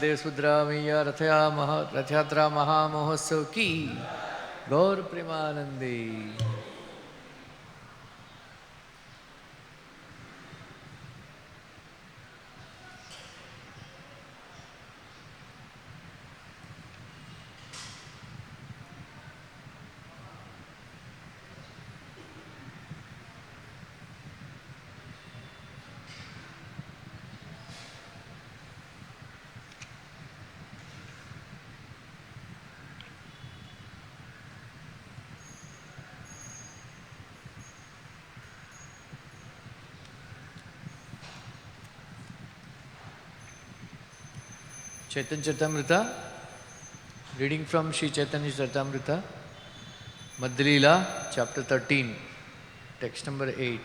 वंदे सुद्रामय्या रथयात्रा महामहोत्सव की गौर प्रेमानंदे। Chaitanya Charitamrita, reading from Sri Chaitanya Charitamrita, Madhya chapter 13, text number 8.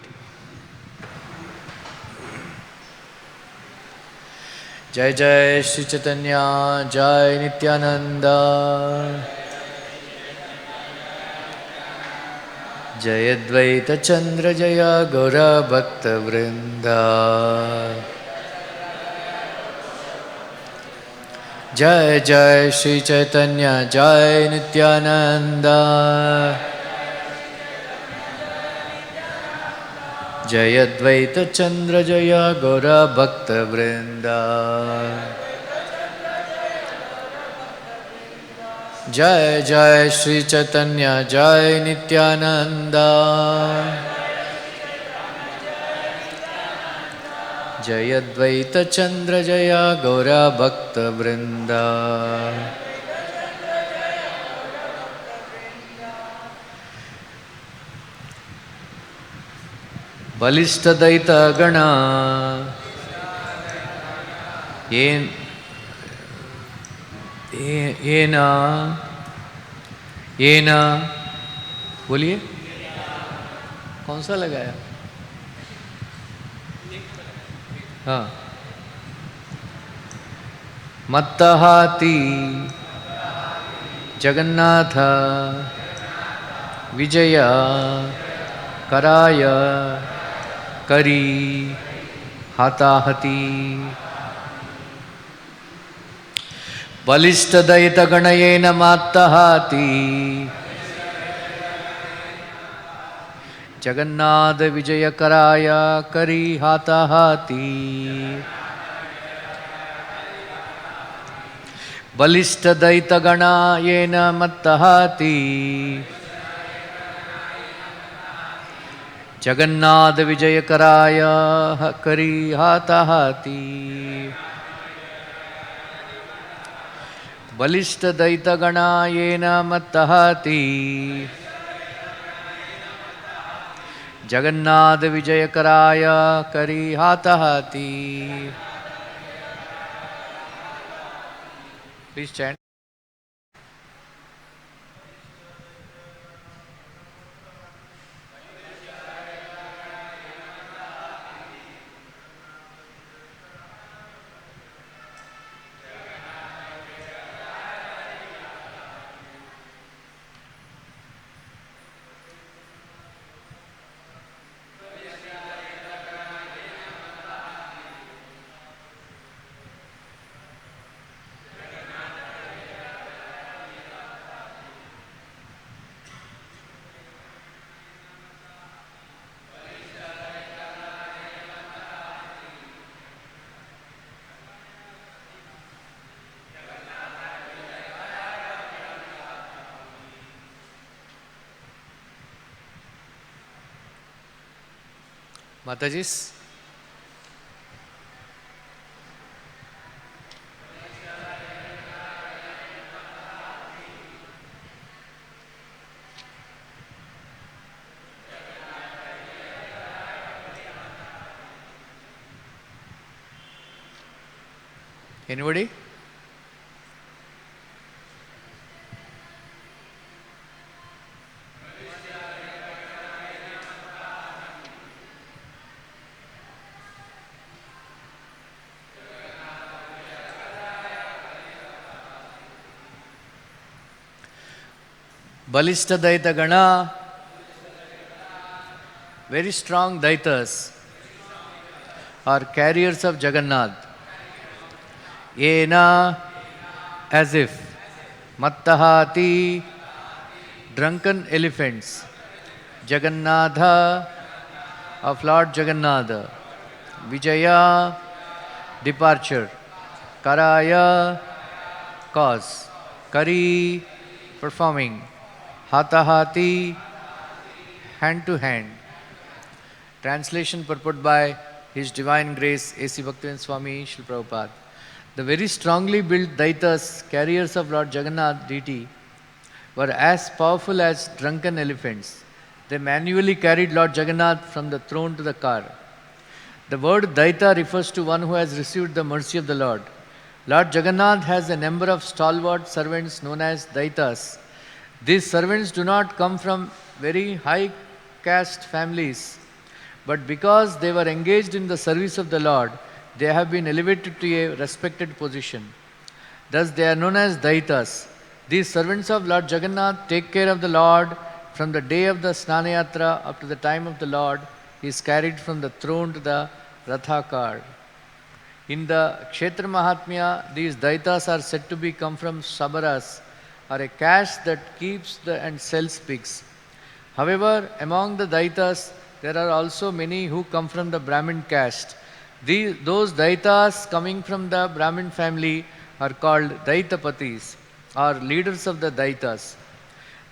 Jai Jai Sri Chaitanya, Jai Nityananda, Jai Advaita Chandra Jaya Gaura Bhakta Vrinda. Jai Jai Sri Chaitanya, Jai Nityananda, Jai Advaita Chandra Jaya Gaura Bhakta Vrinda. Jai Jai Sri Chaitanya, Jai Nityananda, Jai Advaita Chandra Jaya Gaura Bhakta Vrinda. Balishta Daita Gana येना बोलिए कौन सा लगाया? हाँ, मत्तहाती जगन्नाथ विजय कराय करी हाताहती. बलिष्ठ दैत गणयेन मत्तहाती जगन्नाथ विजय कराय करी हाताहाती. बलिष्ठ दैत गणयेन मत्तहाती जगन्नाथ विजय कराय करी हाताहाती. बलिष्ठ दैत गणयेन मत्तहाती जगन्नाथ विजय कराय करी हाताहाती. Please chant. Mataji's. Anybody? Balishta Daita Gana, very strong Daitas are carriers of Jagannath. Yena, as if. Mattahati, drunken elephants. Jagannatha, of Lord Jagannath. Vijaya, departure. Karaya, cause. Kari, performing. Hatahati, hand to hand. Translation purport by His Divine Grace A.C. Bhaktivinoda Swami Srila Prabhupada. The very strongly built Deities, carriers of Lord Jagannath deity, were as powerful as drunken elephants. They manually carried Lord Jagannath from the throne to the car. The word Daita refers to one who has received the mercy of the Lord. Lord Jagannath has a number of stalwart servants known as Daitas. These servants do not come from very high caste families, but because they were engaged in the service of the Lord, they have been elevated to a respected position. Thus they are known as Daitas. These servants of Lord Jagannath take care of the Lord from the day of the Snanayatra up to the time of the Lord is carried from the throne to the Ratha car. In the Kshetra Mahatmya, these Daitas are said to be come from Sabaras, or a caste that keeps and sells pigs. However, among the Daitas, there are also many who come from the Brahmin caste. Those Daitas coming from the Brahmin family are called Daitapatis, or leaders of the Daitas.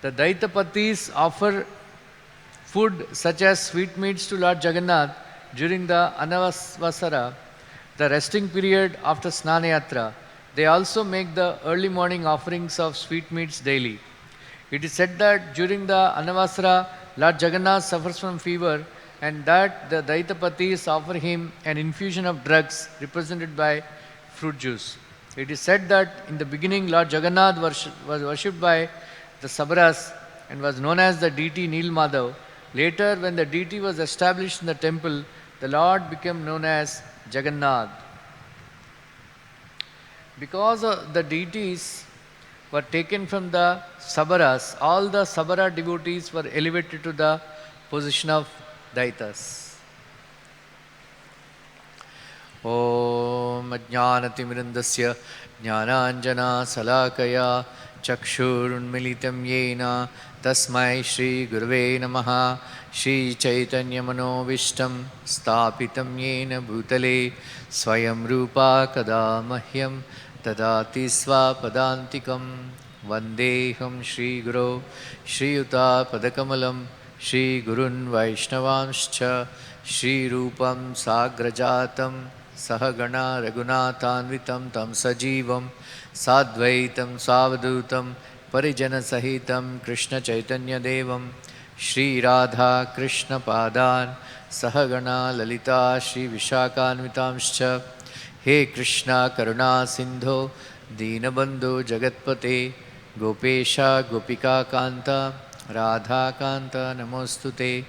The Daitapatis offer food such as sweetmeats to Lord Jagannath during the Anavasara, the resting period after Snanayatra. They also make the early morning offerings of sweetmeats daily. It is said that during the Anavasara, Lord Jagannath suffers from fever and that the Daitapatis offer him an infusion of drugs represented by fruit juice. It is said that in the beginning Lord Jagannath was worshipped by the Sabaras and was known as the deity Nil Madhav. Later, when the deity was established in the temple, the Lord became known as Jagannath. Because the deities were taken from the Sabaras, all the Sabara devotees were elevated to the position of Daitas. Om Ajnanatimirandasya Jnananjana Salakaya Chakshurunmilitam Yena Tasmai Shri Gurave Namaha Shri Chaitanya Manovishtam Stapitam Yena Bhutale Swayam Rupa Kada Mahyam Tadati Swapadantikam Vandeham Shri Guru Shri Yuta Padakamalam Shri Gurun Vaishnavanscha Shri Rupam Sagrajatam Sahagana Raghunathanvitam Tam Sajivam Sadvaitam Savadutam Parijana Sahitam Krishna Chaitanya Devam Shri Radha Krishna Padan Sahagana Lalita Shri Vishakhanvitamscha He Krishna Karuna Sindho Dinabandhu Jagatpate Gopesha Gopika Kanta Radha Kanta Namostute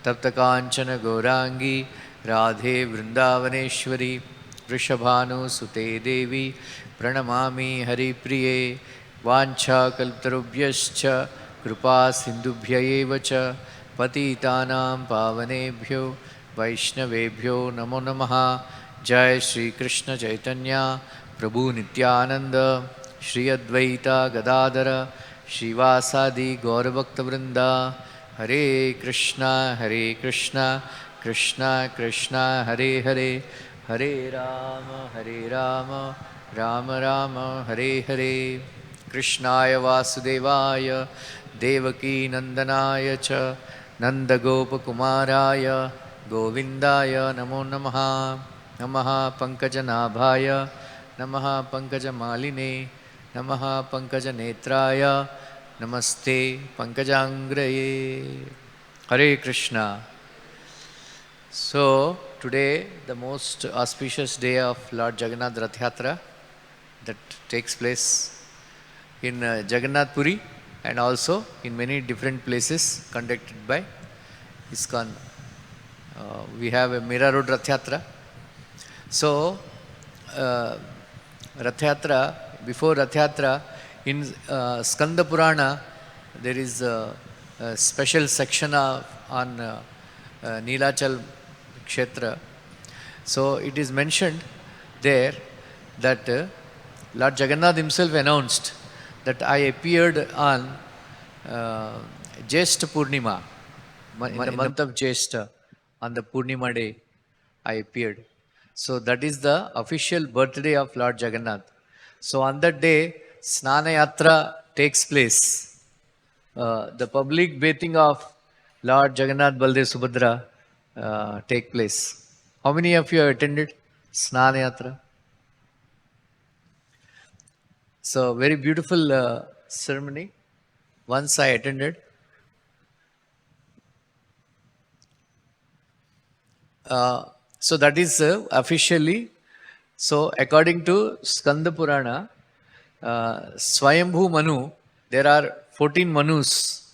Taptakanchana Gaurangi Radhe Vrindavaneshwari Vrishabhanu Sute Devi Pranamami Hari Priye Vancha Kalptarubhyascha Kripa Sindubhyayevacha Patitanam Pavanebhyo Vaishnavebhyo Namo Namaha Jai Shri Krishna Chaitanya Prabhu Nityananda Shri Advaita Gadadara Shivasadi Gauravakta Vrinda Hare Krishna Krishna Krishna Hare Hare Hare Rama Rama Rama Hare Hare Krishnaya Vasudevaya Devaki Nandanaya Cha Nandagopakumaraya Govindaya Namo Namaha Namaha Pankajanabhaya Namaha Pankajamaline Namaha Pankajanetraya Namaste Pankajangraye Hare Krishna. So, today the most auspicious day of Lord Jagannath Rath Yatra that takes place in Jagannath Puri and also in many different places conducted by ISKCON. We have a Mira Road Rath Yatra. So, Rath Yatra, before Rath Yatra, in Skanda Purana, there is a special section on Nilachal Kshetra. So it is mentioned there that Lord Jagannath himself announced that I appeared on Jeshta Purnima, in the month of Jeshta, on the Purnima day, I appeared. So that is the official birthday of Lord Jagannath. So on that day, Snana Yatra takes place. The public bathing of Lord Jagannath, Baldev, Subhadra take place. How many of you have attended Snana Yatra? So very beautiful ceremony. Once I attended. So that is officially. So according to Skanda Purana, Swayambhu Manu, there are 14 Manus.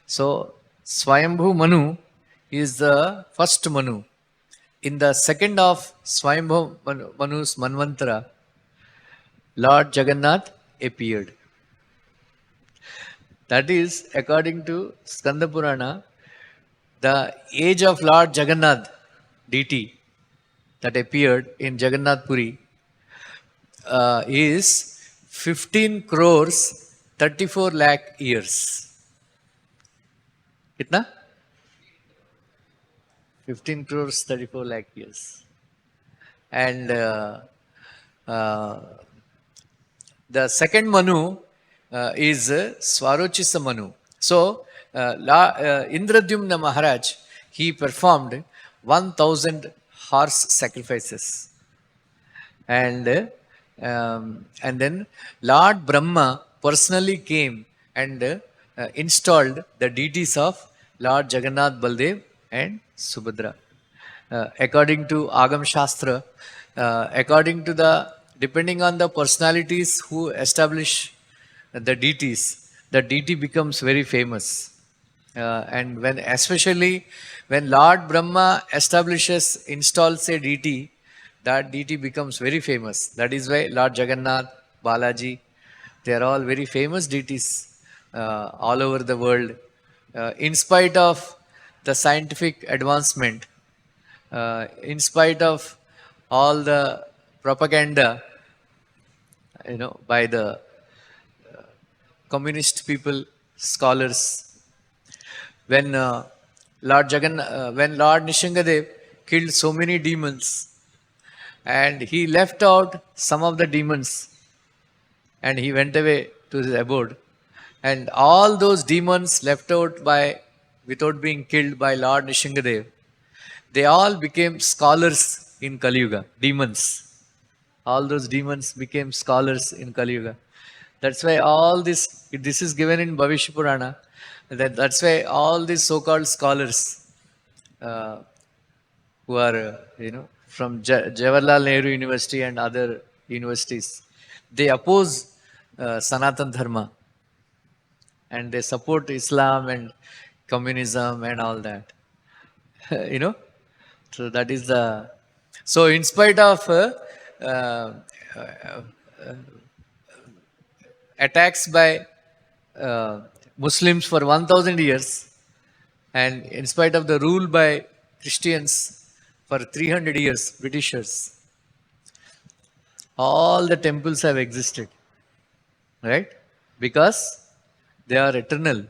So Swayambhu Manu is the first Manu. In the second of Swayambhu Manu's Manvantara, Lord Jagannath appeared. That is, according to Skanda Purana, the age of Lord Jagannath, deity, that appeared in Jagannath Puri is 15 crores 34 lakh years. Kitna? 15 crores 34 lakh years. And the second Manu is Swarochisa Manu. So, Indradyumna Maharaj, he performed 1000 horse sacrifices. And then Lord Brahma personally came and installed the deities of Lord Jagannath, Baldev and Subhadra. According to Agam Shastra, according to depending on the personalities who establish the deities, the deity becomes very famous. And especially when Lord Brahma installs a deity, that deity becomes very famous. That is why Lord Jagannath, Balaji, they are all very famous deities all over the world. In spite of the scientific advancement, in spite of all the propaganda, by the communist people, scholars, when Lord Nishingadev killed so many demons, and he left out some of the demons, and he went away to his abode, and all those demons left out without being killed by Lord Nishingadev, they all became scholars in Kali Yuga. Demons. All those demons became scholars in Kali Yuga. That's why all this is given in Bhavishya Purana. That's why all these so-called scholars who are, from Jawaharlal Nehru University and other universities, they oppose Sanatan Dharma, and they support Islam and communism and all that. So that is so in spite of attacks by Muslims for 1000 years, and in spite of the rule by Christians for 300 years, Britishers, all the temples have existed, right? Because they are eternal.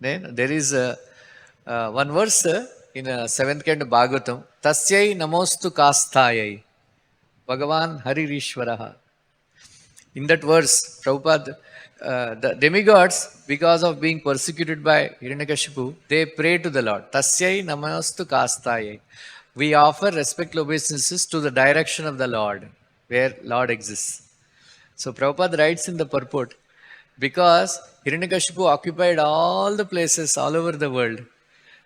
Then there is one verse in 7th canto Bhagavatam, Tasyai namostu kasthayai, Bhagavan Haririshwaraha. In that verse, Prabhupada, the demigods, because of being persecuted by Hiranyakashipu, they pray to the Lord. Tasyai namostu kasthayai. We offer respectful obeisances to the direction of the Lord, where Lord exists. So Prabhupada writes in the purport, because Hiranyakashipu occupied all the places all over the world,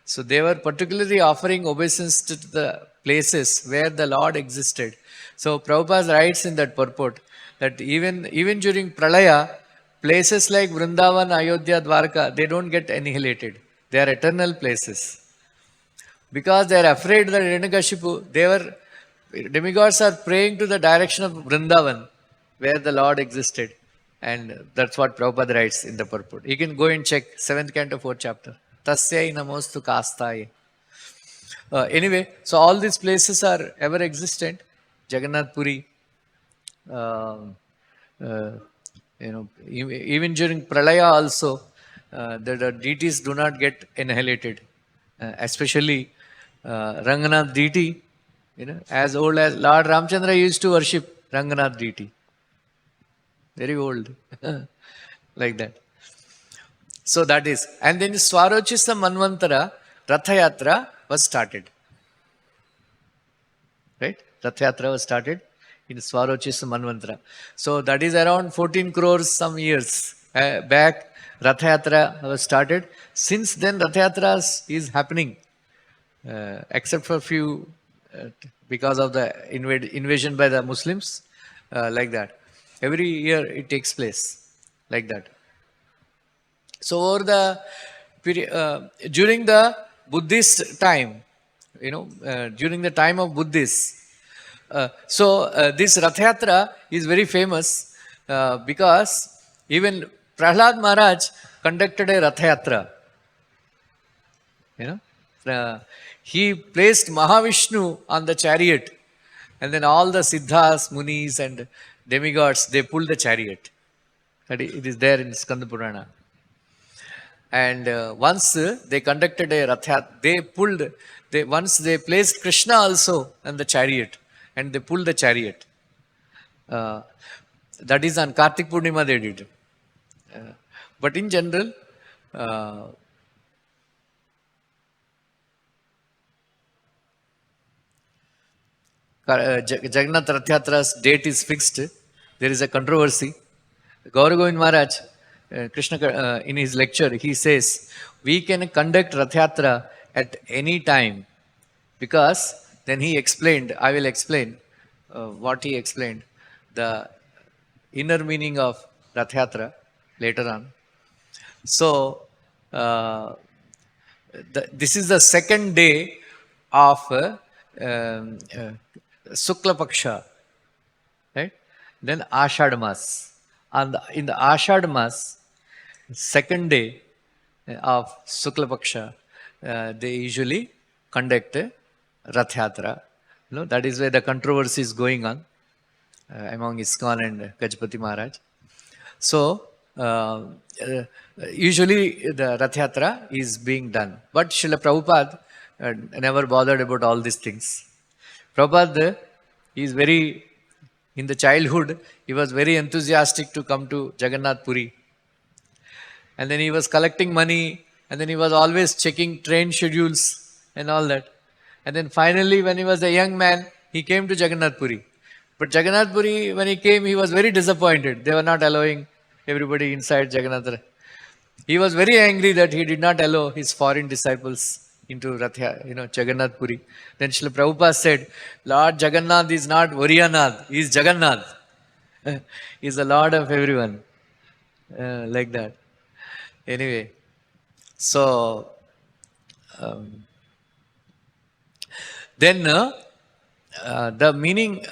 so they were particularly offering obeisance to the places where the Lord existed. So Prabhupada writes in that purport that even during Pralaya, places like Vrindavan, Ayodhya, Dwarka, they don't get annihilated. They are eternal places. Because they are afraid that Hiranyakashipu, demigods are praying to the direction of Vrindavan, where the Lord existed. And that's what Prabhupada writes in the purport. You can go and check 7th canto 4th chapter. Tasyai namostu kasthai. Anyway, so all these places are ever existent. Jagannath Puri, Um, uh, even during Pralaya also, the deities do not get annihilated. Especially Ranganath deity, as old as Lord Ramchandra used to worship Ranganath deity. Very old. Like that. So that is. And then Swarochisa Manvantara, Ratha Yatra was started. Right? Ratha Yatra was started in Swarochisa Manvantara. So that is around 14 crores some years back. Ratha Yatra was started. Since then, Ratha Yatras is happening, except for few, because of the invasion by the Muslims, like that. Every year it takes place, like that. So over the period, during the Buddhist time, during the time of Buddhists, this Rath Yatra is very famous because even Prahlad Maharaj conducted a Rath Yatra. He placed Mahavishnu on the chariot, and then all the Siddhas, Munis, and demigods, they pulled the chariot. It is there in Skanda Purana. And once they conducted a Rath once they placed Krishna also on the chariot, and they pulled the chariot. That is on Kartik Purnima they did. But in general, Jagannath Rath Yatra's date is fixed. There is a controversy. Gaura Govind Maharaj, Krishna, in his lecture, he says, we can conduct Rath Yatra at any time, because then he explained, I will explain what he explained, the inner meaning of Rath Yatra later on. So, this is the second day of Sukla Paksha, right? Then Ashad Mas. And in the Ashad Mas, second day of Sukla Paksha, they usually conduct a Rath Yatra. That is where the controversy is going on among ISKCON and Gajapati Maharaj. So, usually the Rath Yatra is being done. But Srila Prabhupada never bothered about all these things. Prabhupada is in the childhood, he was very enthusiastic to come to Jagannath Puri. And then he was collecting money, and then he was always checking train schedules and all that. And then finally, when he was a young man, he came to Jagannath Puri. But Jagannath Puri, when he came, he was very disappointed. They were not allowing everybody inside Jagannath. He was very angry that he did not allow his foreign disciples into Jagannath Puri. Then Srila Prabhupada said, Lord Jagannath is not Variyanath, he is Jagannath. He is the Lord of everyone. Like that. Anyway, so then the meaning,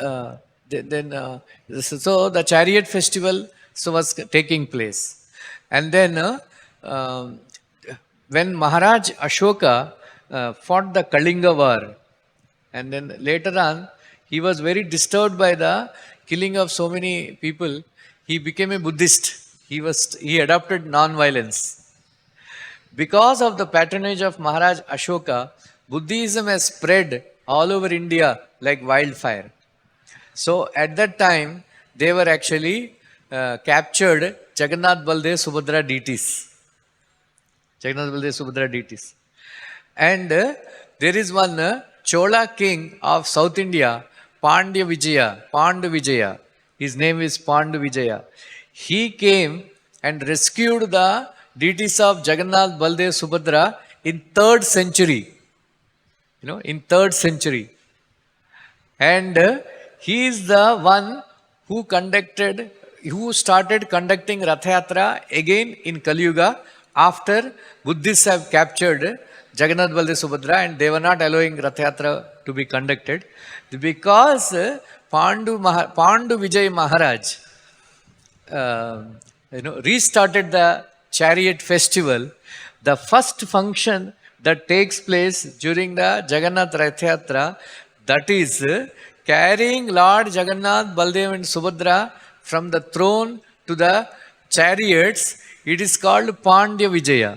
so the chariot festival was taking place. And then when Maharaj Ashoka fought the Kalinga war, and then later on, he was very disturbed by the killing of so many people. He became a Buddhist. He adopted non-violence. Because of the patronage of Maharaj Ashoka, Buddhism has spread all over India like wildfire. So at that time, they were actually captured Jagannath Baldev Subhadra deities. Jagannath Baldev Subhadra deities. And there is one Chola king of South India, Pandu Vijaya. His name is Pandu Vijaya. He came and rescued the deities of Jagannath Baldev Subhadra in 3rd century. In 3rd century. And he is the one who started conducting Rath Yatra again in Kali Yuga after Buddhists have captured Jagannath Baldev Subhadra, and they were not allowing Rath Yatra to be conducted because Pandu Vijay Maharaj restarted the chariot festival. The first function that takes place during the Jagannath Rath Yatra, that is carrying Lord Jagannath, Baldev and Subhadra from the throne to the chariots, it is called Pandya Vijaya.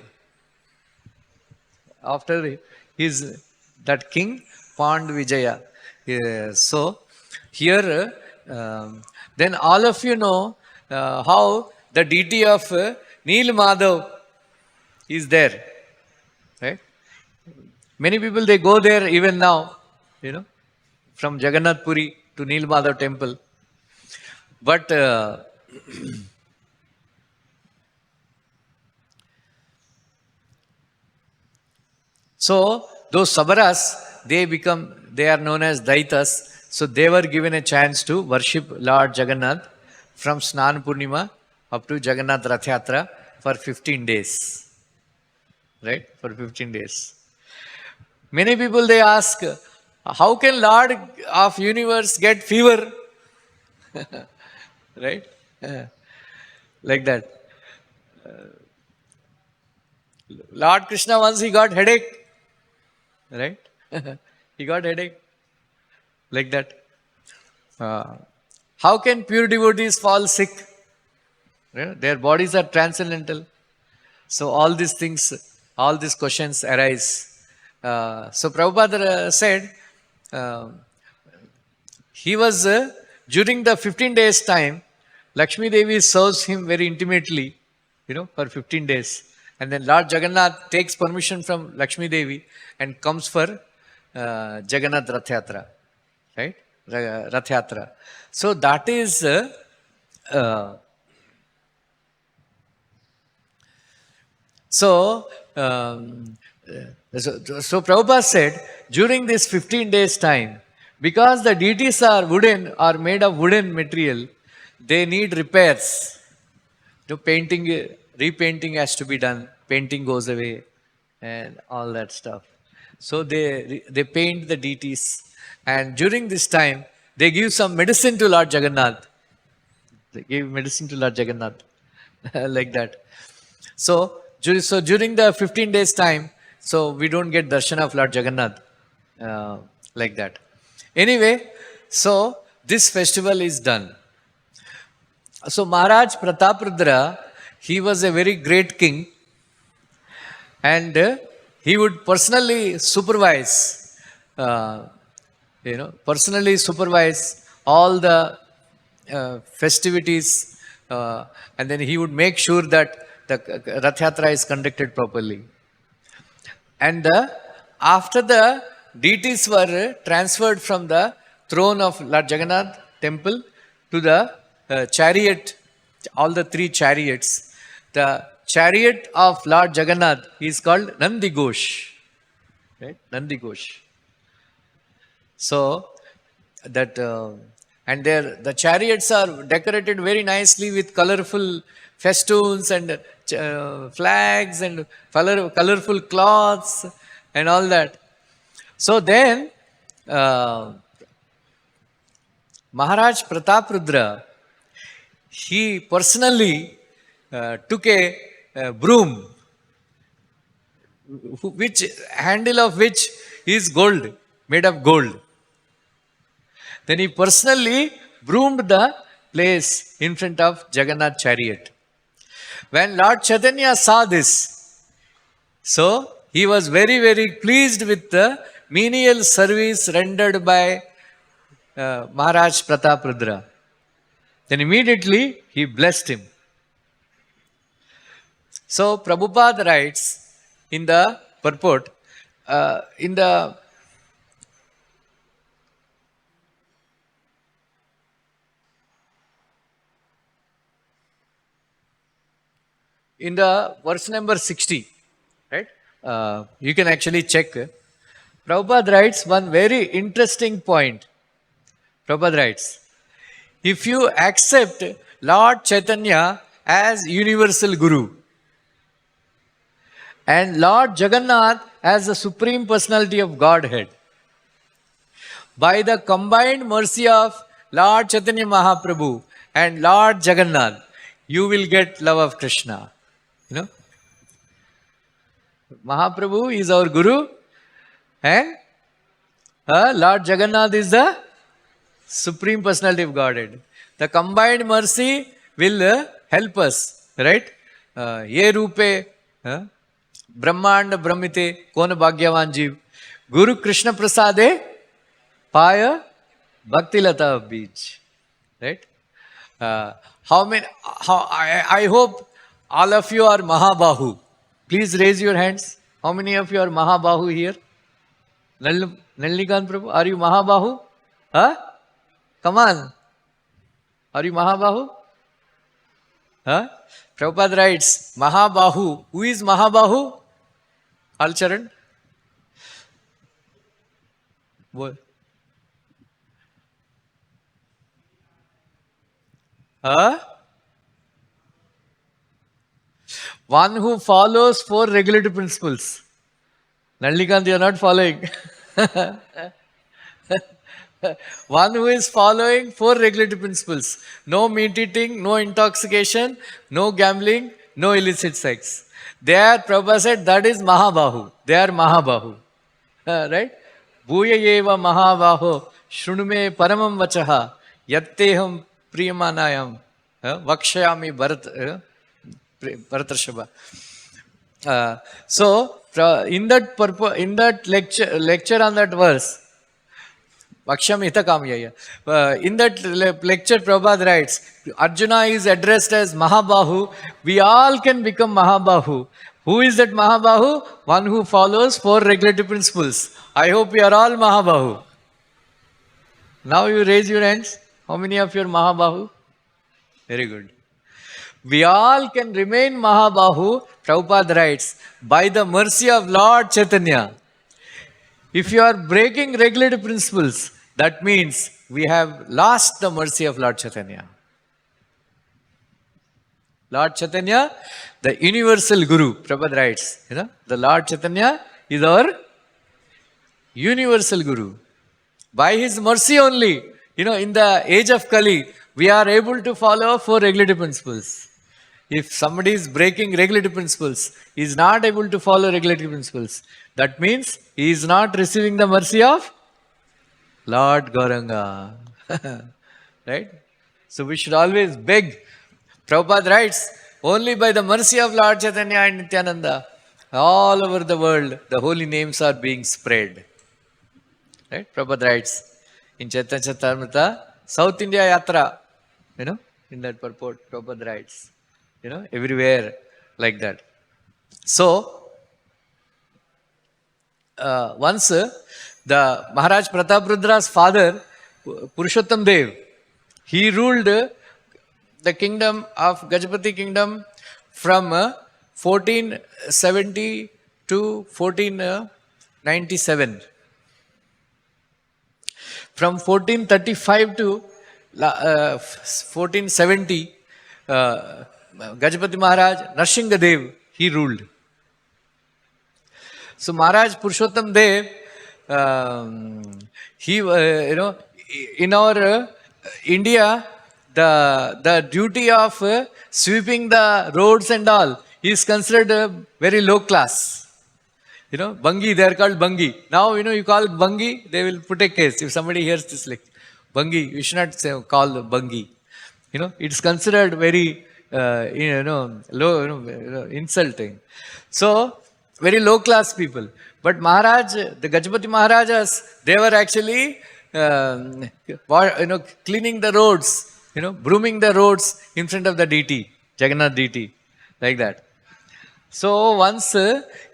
After his that king, Pand Vijaya. So here, then all of you know how the deity of Neel Madhav is there, right? Many people they go there even now, from Jagannath Puri to Neel Madhav temple. But so those Sabaras, they are known as Deities. So they were given a chance to worship Lord Jagannath from Snan Purnima up to Jagannath Rath Yatra for 15 days. Right? For 15 days. Many people they ask, how can Lord of Universe get fever? Right? Like that. Lord Krishna once he got headache. Right? He got headache. Like that. How can pure devotees fall sick? Right? Their bodies are transcendental. So all these things, all these questions arise. So Prabhupada said, he was, during the 15 days time, Lakshmi Devi serves him very intimately, for 15 days. And then Lord Jagannath takes permission from Lakshmi Devi and comes for Jagannath Rath Yatra. Right? Rath Yatra. So that is, so Prabhupada said, during this 15 days time, because the deities are made of wooden material, they need repairs. Painting, repainting has to be done. Painting goes away and all that stuff. So they paint the deities. And during this time, they give some medicine to Lord Jagannath. They give medicine to Lord Jagannath. Like that. So during the 15 days time, so we don't get darshan of Lord Jagannath. Like that. Anyway, so this festival is done. So Maharaj Prataprudra, he was a very great king, and he would personally supervise, all the festivities, and then he would make sure that the Rath Yatra is conducted properly. And after the deities were transferred from the throne of Lord Jagannath temple to the chariot, all the three chariots. The chariot of Lord Jagannath is called Nandi Ghosh. Right? Nandi Ghosh. So that and the chariots are decorated very nicely with colorful festoons and flags and colorful cloths and all that. So then Maharaj Prataprudra, he personally took a broom, which handle of which is gold, made of gold. Then he personally broomed the place in front of Jagannath chariot. When Lord Chaitanya saw this, so he was very, very pleased with the menial service rendered by Maharaj Prataprudra. Then immediately he blessed him. So Prabhupada writes in the purport, in the verse number 60, right? You can actually check. Prabhupada writes one very interesting point. Prabhupada writes, if you accept Lord Chaitanya as universal Guru and Lord Jagannath as the Supreme Personality of Godhead, by the combined mercy of Lord Chaitanya Mahaprabhu and Lord Jagannath, you will get love of Krishna. Mahaprabhu is our Guru and Lord Jagannath is the Supreme Personality of Godhead. The combined mercy will help us, right? Ye rupe, Brahmanda Brahmite, Kona Bhagyavan Jeev, Guru Krishna Prasade, Paya, Bhakti Lata Beach, right? I hope all of you are Mahabahu. Please raise your hands. How many of you are Mahabahu here? Nalinikan Prabhu, are you Mahabahu? Huh? Come on. Are you Mahabahu? Huh? Prabhupada writes, Mahabahu. Who is Mahabahu? Alcharan? What? Huh? One who follows four regulative principles. Nalinikan, you are not following. One who is following four regulative principles. No meat eating, no intoxication, no gambling, no illicit sex. There, Prabhupada said, that is Mahabahu. They are Mahabahu. Right? Bhuya eva Mahabaho, Shrunume Paramam Vachaha, Yatteham Priyamanayam, Vakshayami Bharatarshava. So, in that lecture on that verse, in that lecture, Prabhupada writes, Arjuna is addressed as Mahabahu. We all can become Mahabahu. Who is that Mahabahu? One who follows four regulative principles. I hope we are all Mahabahu. Now you raise your hands. How many of you are Mahabahu? Very good. We all can remain Mahabahu, Prabhupada writes, by the mercy of Lord Chaitanya. If you are breaking regulative principles, that means we have lost the mercy of Lord Chaitanya. Lord Chaitanya, the universal Guru, Prabhupada writes, the Lord Chaitanya is our universal Guru. By his mercy only, in the age of Kali, we are able to follow four regulative principles. If somebody is breaking regulative principles, he is not able to follow regulative principles. That means he is not receiving the mercy of Lord Gauranga. Right? So we should always beg. Prabhupada writes, only by the mercy of Lord Chaitanya and Nityananda, all over the world, the holy names are being spread. Right? Prabhupada writes in Chaitanya Charitamrita, South India Yatra, in that purport, Prabhupada writes, everywhere like that. So, once the Maharaj Prataparudra's father, Purushottam Dev, he ruled the kingdom of Gajapati kingdom from 1470 to 1497. From 1435 to 1470, Gajapati Maharaj Narsingha Dev, he ruled. So Maharaj Purushottam Dev, he, in our India, the duty of sweeping the roads and all is considered very low class. Bangi, they are called Bangi. Now, you call it Bangi, they will put a case. If somebody hears this like Bangi, you should not say, call Bangi. It's considered very, low, insulting. So, very low class people. But Maharaj, the Gajapati Maharajas, they were actually, cleaning the roads, brooming the roads in front of the deity, Jagannath deity, like that. So once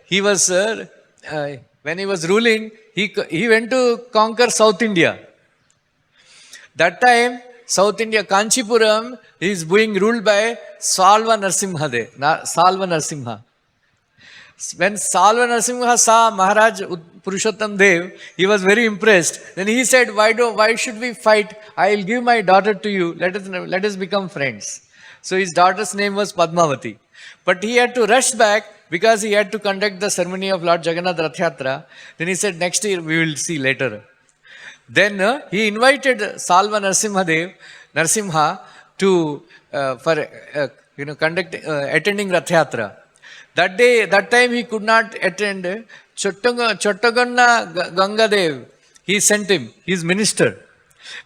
he was, when he was ruling, he went to conquer South India. That time, South India, Kanchipuram is being ruled by Salva Narsimha. When Salva Narsimha saw Maharaj Purushottam Dev, he was very impressed. Then he said, why should we fight? I will give my daughter to you. Let us become friends. So his daughter's name was Padmavati. But he had to rush back because he had to conduct the ceremony of Lord Jagannath Rath Yatra. Then he said, next year we will see later. Then he invited Salva Narsimha to attending Rath Yatra. That time he could not attend. Chottaganna Gangadev, he sent him, his minister.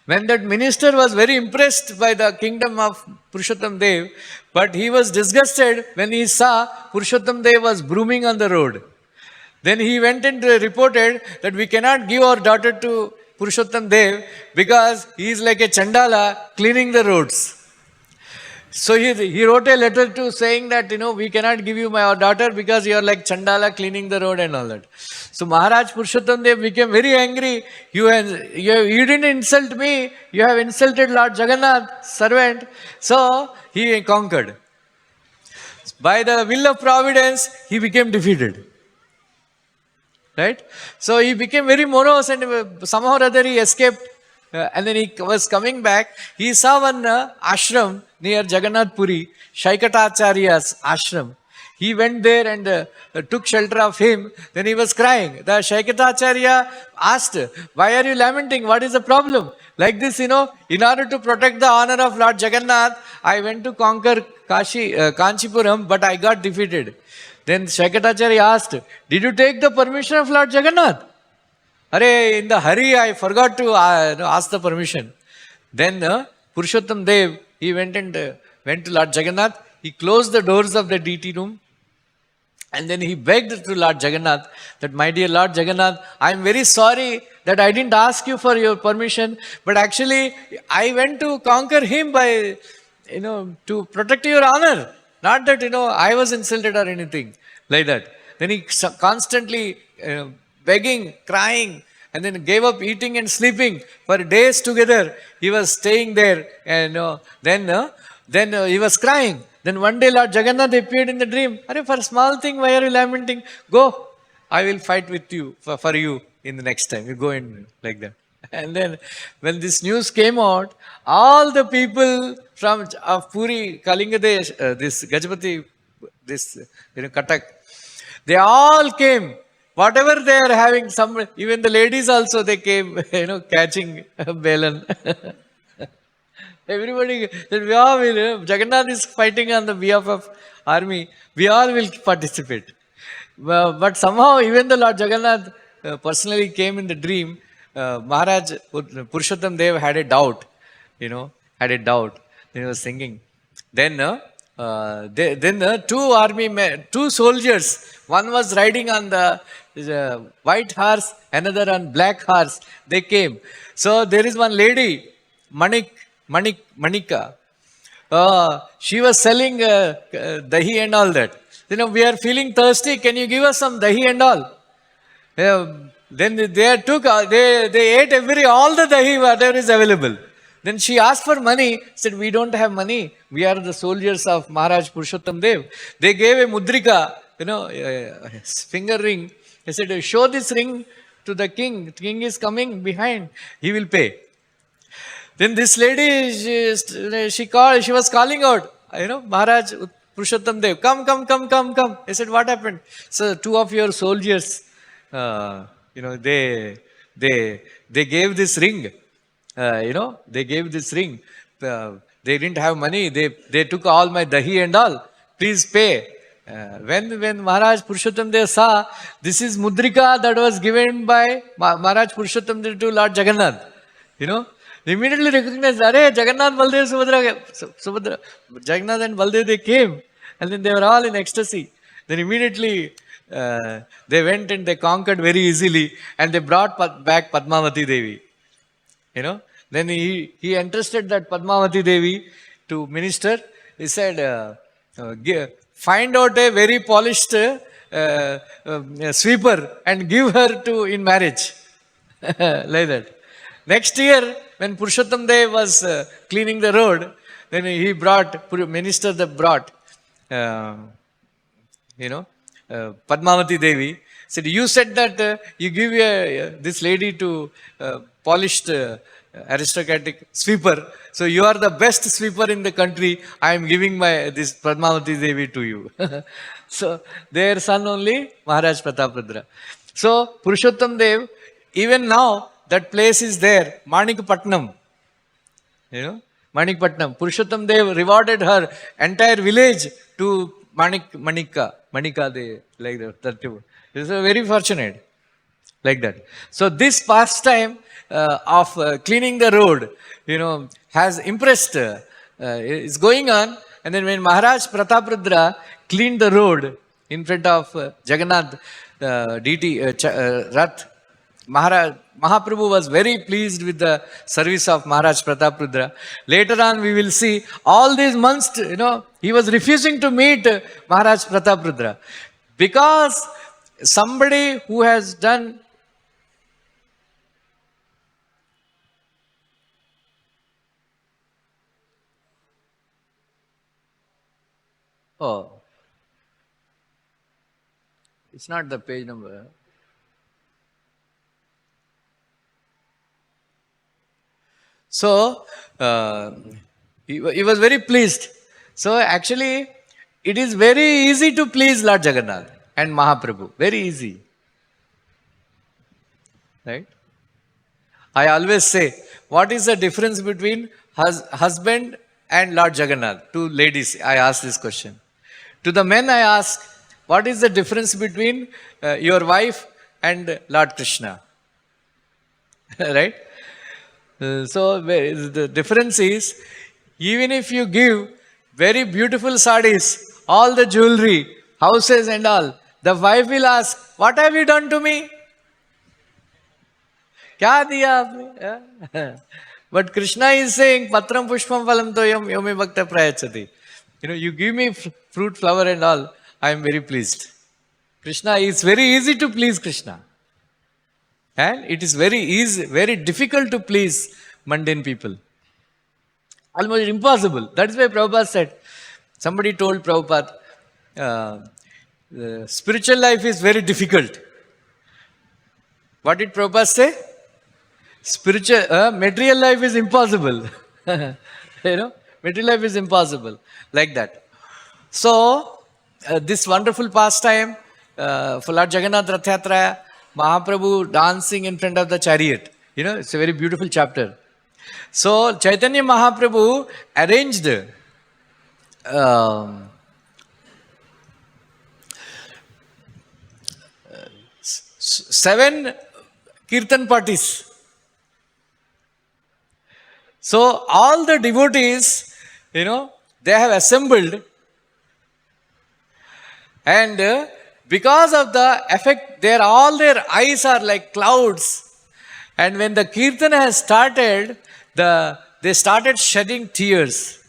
When that minister was very impressed by the kingdom of Purushottam Dev, but he was disgusted when he saw Purushottam Dev was brooming on the road. Then he went and reported that we cannot give our daughter to Purushottam Dev because he is like a Chandala cleaning the roads. So he wrote a letter to saying that, we cannot give you our daughter because you are like Chandala cleaning the road and all that. So Maharaj Purushottam Dev became very angry. You didn't insult me. You have insulted Lord Jagannath, servant. So he conquered. By the will of providence, he became defeated. Right? So he became very morose and somehow or other he escaped. And then he was coming back. He saw one ashram near Jagannath Puri, Shaikatacharya's ashram. He went there and took shelter of him. Then he was crying. The Shaikatacharya asked, why are you lamenting? What is the problem? Like this, in order to protect the honor of Lord Jagannath, I went to conquer Kanchipuram, but I got defeated. Then Shaikatacharya asked, did you take the permission of Lord Jagannath? Hare, in the hurry, I forgot to ask the permission. Then Purushottam Dev, he went to Lord Jagannath. He closed the doors of the deity room. And then he begged to Lord Jagannath that, my dear Lord Jagannath, I am very sorry that I didn't ask you for your permission. But actually, I went to conquer him by, to protect your honor. Not that, I was insulted or anything like that. Then he constantly begging, crying, and then gave up eating and sleeping for days together. He was staying there, and then he was crying. Then one day Lord Jagannath appeared in the dream. Hare, for a small thing, why are you lamenting? Go, I will fight with you for you in the next time. You go in like that. And then when this news came out, all the people from Puri, Kalingadesh, this Gajapati, this Katak, they all came. Whatever they are having, even the ladies also, they came, catching Belan. Everybody, we all will, Jagannath is fighting on the behalf of army, we all will participate. But somehow, even the Lord Jagannath personally came in the dream, Maharaj Purushottam Dev had a doubt, had a doubt. Then he was singing. Then two soldiers, one was riding on the white horse, another on black horse. They came. So there is one lady, Manika. She was selling dahi and all that. We are feeling thirsty. Can you give us some dahi and all? Then they ate all the dahi whatever is available. Then she asked for money. Said, we don't have money. We are the soldiers of Maharaj Purushottam Dev. They gave a mudrika, finger ring. They said, show this ring to the king. The king is coming behind. He will pay. Then this lady, she was calling out, Maharaj Purushottam Dev, come. He said, what happened? So two of your soldiers, they gave this ring. They gave this ring. They didn't have money. They took all my dahi and all. Please pay. When Maharaj Purushottam Dev saw, this is mudrika that was given by Maharaj Purushottam Dev to Lord Jagannath. They immediately recognized, Hare, Jagannath, Baldev, Subhadra. Jagannath and Baldev, they came. And then they were all in ecstasy. Then immediately they went and they conquered very easily. And they brought back Padmavati Devi. Then he entrusted that Padmavati Devi to minister. He said, find out a very polished sweeper and give her in marriage. Like that. Next year, when Purushottam Dev was cleaning the road, then he brought, minister that brought, Padmavati Devi. Said, you said that you give this lady to polished aristocratic sweeper. So you are the best sweeper in the country. I am giving this Padmavati Devi to you. So their son only, Maharaj Pratapadra. So Purushottam Dev, even now, that place is there, Manikpatnam. Manikpatnam. Purushottam Dev rewarded her entire village to Manika, they like that. It is very fortunate. Like that. So this pastime of cleaning the road, has impressed, is going on. And then when Maharaj Prataprudra cleaned the road in front of Jagannath deity Rath, Mahaprabhu was very pleased with the service of Maharaj Prataprudra. Later on, we will see all these months, he was refusing to meet Maharaj Prataprudra because somebody who has done. Oh, it's not the page number. So, he was very pleased. So, actually, it is very easy to please Lord Jagannath and Mahaprabhu. Very easy. Right? I always say, what is the difference between husband and Lord Jagannath? To ladies, I ask this question. To the men, I ask, what is the difference between your wife and Lord Krishna? Right? So the difference is, even if you give very beautiful sarees, all the jewelry, houses and all, the wife will ask, what have you done to me? Kya diya aapne? But Krishna is saying, Patram Pushpam Phalam Toyam Yomi Bhakta Prayachati. You give me fruit, flower and all, I am very pleased. Krishna, is very easy to please Krishna. And it is very easy, very difficult to please mundane people. Almost impossible. That is why Prabhupada said, somebody told Prabhupada, spiritual life is very difficult. What did Prabhupada say? Material life is impossible. Material life is impossible. Like that. So, this wonderful pastime for Lord Jagannath Rath Yatra, Mahaprabhu dancing in front of the chariot. It's a very beautiful chapter. So, Chaitanya Mahaprabhu arranged 7 kirtan parties. So, all the devotees, they have assembled, and because of the effect, all their eyes are like clouds. And when the kirtan has started, they started shedding tears.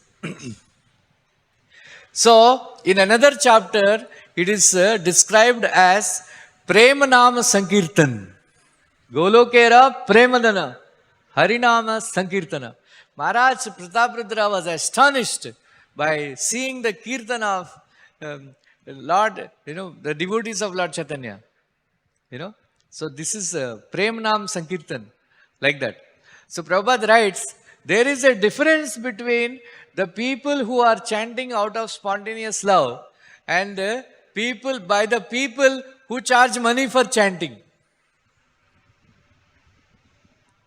So, in another chapter, it is described as Premanama Sankirtan. Golokera Premadana. Harinama Sankirtana. Maharaj Prataprudra was astonished by seeing the kirtan of Lord, the devotees of Lord Chaitanya. So this is Premanam Sankirtan, like that. So Prabhupada writes, there is a difference between the people who are chanting out of spontaneous love and the people who charge money for chanting.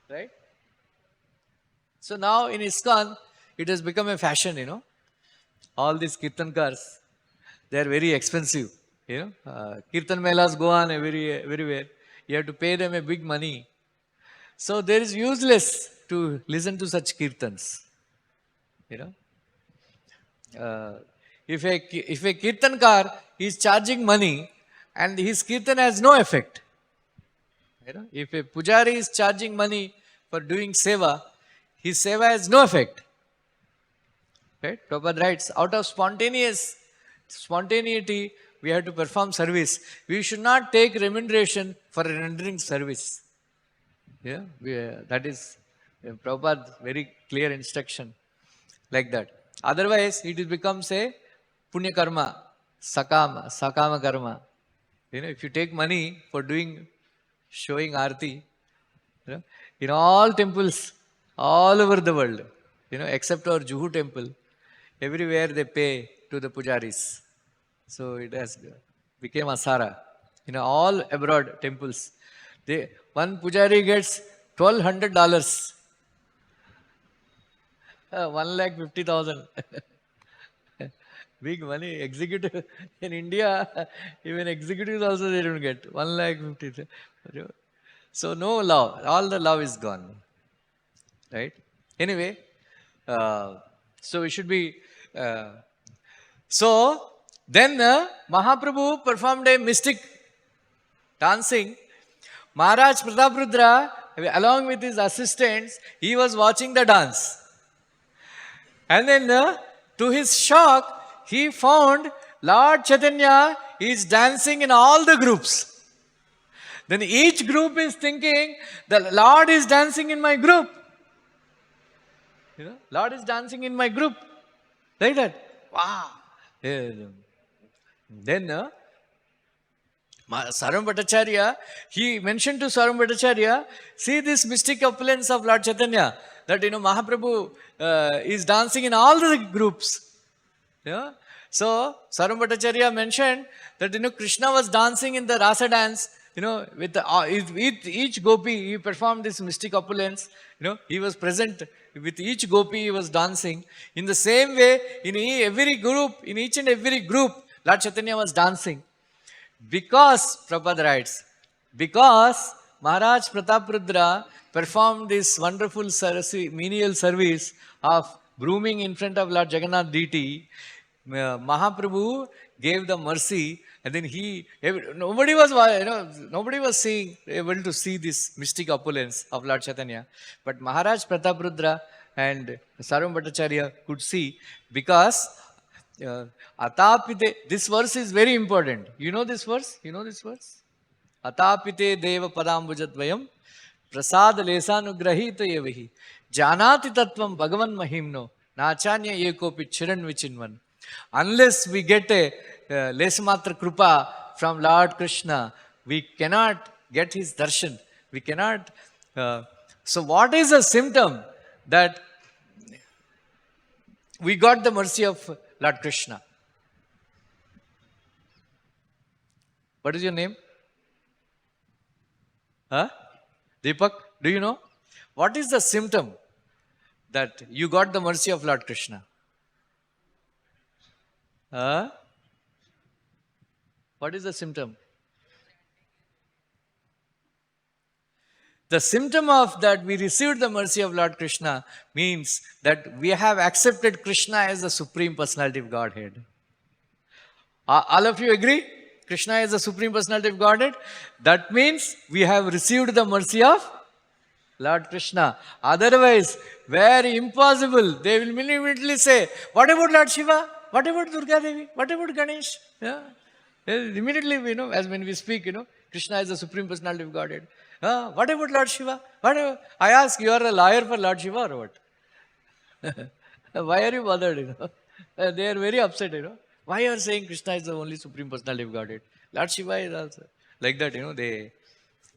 Right? So now in ISKCON, it has become a fashion, all these kirtankars, they are very expensive. Kirtan melas go on everywhere. You have to pay them a big money. So there is useless to listen to such kirtans. If a kirtankar is charging money and his kirtan has no effect. If a pujari is charging money for doing seva, his seva has no effect. Right? Prabhupada writes, out of spontaneity, we have to perform service. We should not take remuneration for rendering service. That is Prabhupada's very clear instruction. Like that. Otherwise, it becomes a punya karma, sakama karma. If you take money for showing arati, in all temples, all over the world, except our Juhu temple, everywhere they pay to the pujaris. So it has became asara. All abroad temples, one pujari gets $1,200. 1,50,000. Big money. Executive in India, even executives also they don't get 1,50,000. So no love. All the love is gone. Right? Anyway, so we should be... so then Mahaprabhu performed a mystic dancing. Maharaj Prataprudra, along with his assistants, he was watching the dance. And then to his shock, he found Lord Chaitanya is dancing in all the groups. Then each group is thinking, the Lord is dancing in my group. Lord is dancing in my group. Like that. Wow. Then Sarvam Bhattacharya, he mentioned to Sarvam Bhattacharya, see this mystic opulence of Lord Chaitanya, that Mahaprabhu is dancing in all the groups. Yeah? So Sarvam Bhattacharya mentioned that Krishna was dancing in the rasa dance, with each gopi, he performed this mystic opulence. He was present with each gopi, he was dancing. In the same way, in each and every group, Lord Chaitanya was dancing. Because, Prabhupada writes, because Maharaj Prataprudra performed this wonderful menial service of grooming in front of Lord Jagannath deity, Mahaprabhu gave the mercy, and then nobody was able to see this mystic opulence of Lord Chaitanya. But Maharaj Prataprudra and Sarvam Bhattacharya could see, because Atapite, this verse is very important. You know this verse? Atapite deva padambujadvayam prasad lesanugrahita yevahi janati tattvam bhagavan mahimno nachanya yekopi chiran vichinvan. Unless we get a lesamatra krupa from Lord Krishna, we cannot get his darshan. We cannot. So what is a symptom that we got the mercy of Lord Krishna? What is your name? Deepak, do you know? What is the symptom that you got the mercy of Lord Krishna? What is the symptom? The symptom of that we received the mercy of Lord Krishna means that we have accepted Krishna as the Supreme Personality of Godhead. All of you agree? Krishna is the Supreme Personality of Godhead. That means we have received the mercy of Lord Krishna. Otherwise, very impossible. They will immediately say, what about Lord Shiva? What about Durga Devi? What about Ganesh? Yeah. Immediately, as when we speak, Krishna is the Supreme Personality of Godhead. What about Lord Shiva? I ask, you are a lawyer for Lord Shiva or what? Why are you bothered? They are very upset, Why you are saying Krishna is the only Supreme Personality of Godhead? Lord Shiva is also like that, they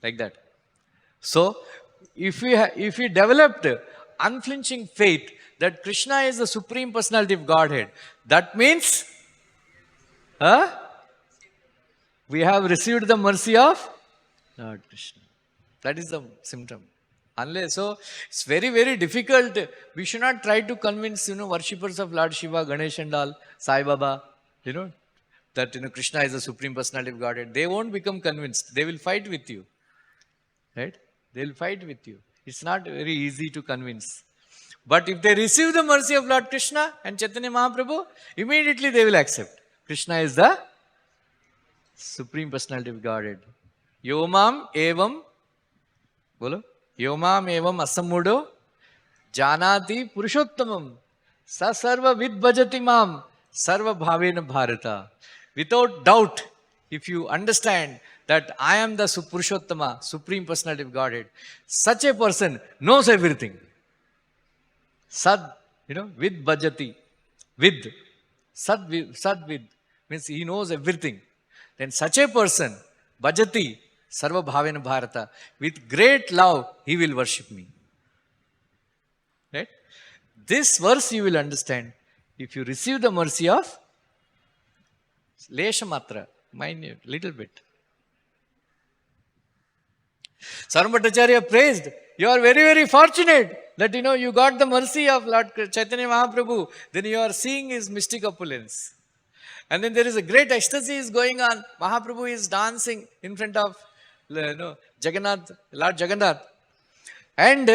like that. So, if we developed unflinching faith that Krishna is the Supreme Personality of Godhead, that means we have received the mercy of Lord Krishna. That is the symptom. Unless, so it's very, very difficult. We should not try to convince, worshippers of Lord Shiva, Ganesh and all, Sai Baba, that, Krishna is the Supreme Personality of Godhead. They won't become convinced. They will fight with you. Right? They will fight with you. It's not very easy to convince. But if they receive the mercy of Lord Krishna and Chaitanya Mahaprabhu, immediately they will accept. Krishna is the Supreme Personality of Godhead. Yomam evam, bolo, Yomam evam asamudo, janati purushottamam, sa sarva vid bhajati mam, sarva bhavena bharata. Without doubt, if you understand that I am the Purushottama, Supreme Personality of Godhead, such a person knows everything. Sad, vid bhajati, vid, sad vid, means he knows everything. Then such a person, bhajati, sarva bhavena bharata, with great love, he will worship me. Right? This verse you will understand if you receive the mercy of Lesha Matra, minute, little bit. Sarvam Bhattacharya praised, you are very, very fortunate that you got the mercy of Lord Chaitanya Mahaprabhu. Then you are seeing his mystic opulence. And then there is a great ecstasy is going on. Mahaprabhu is dancing in front of Jagannath, Lord Jagannath. And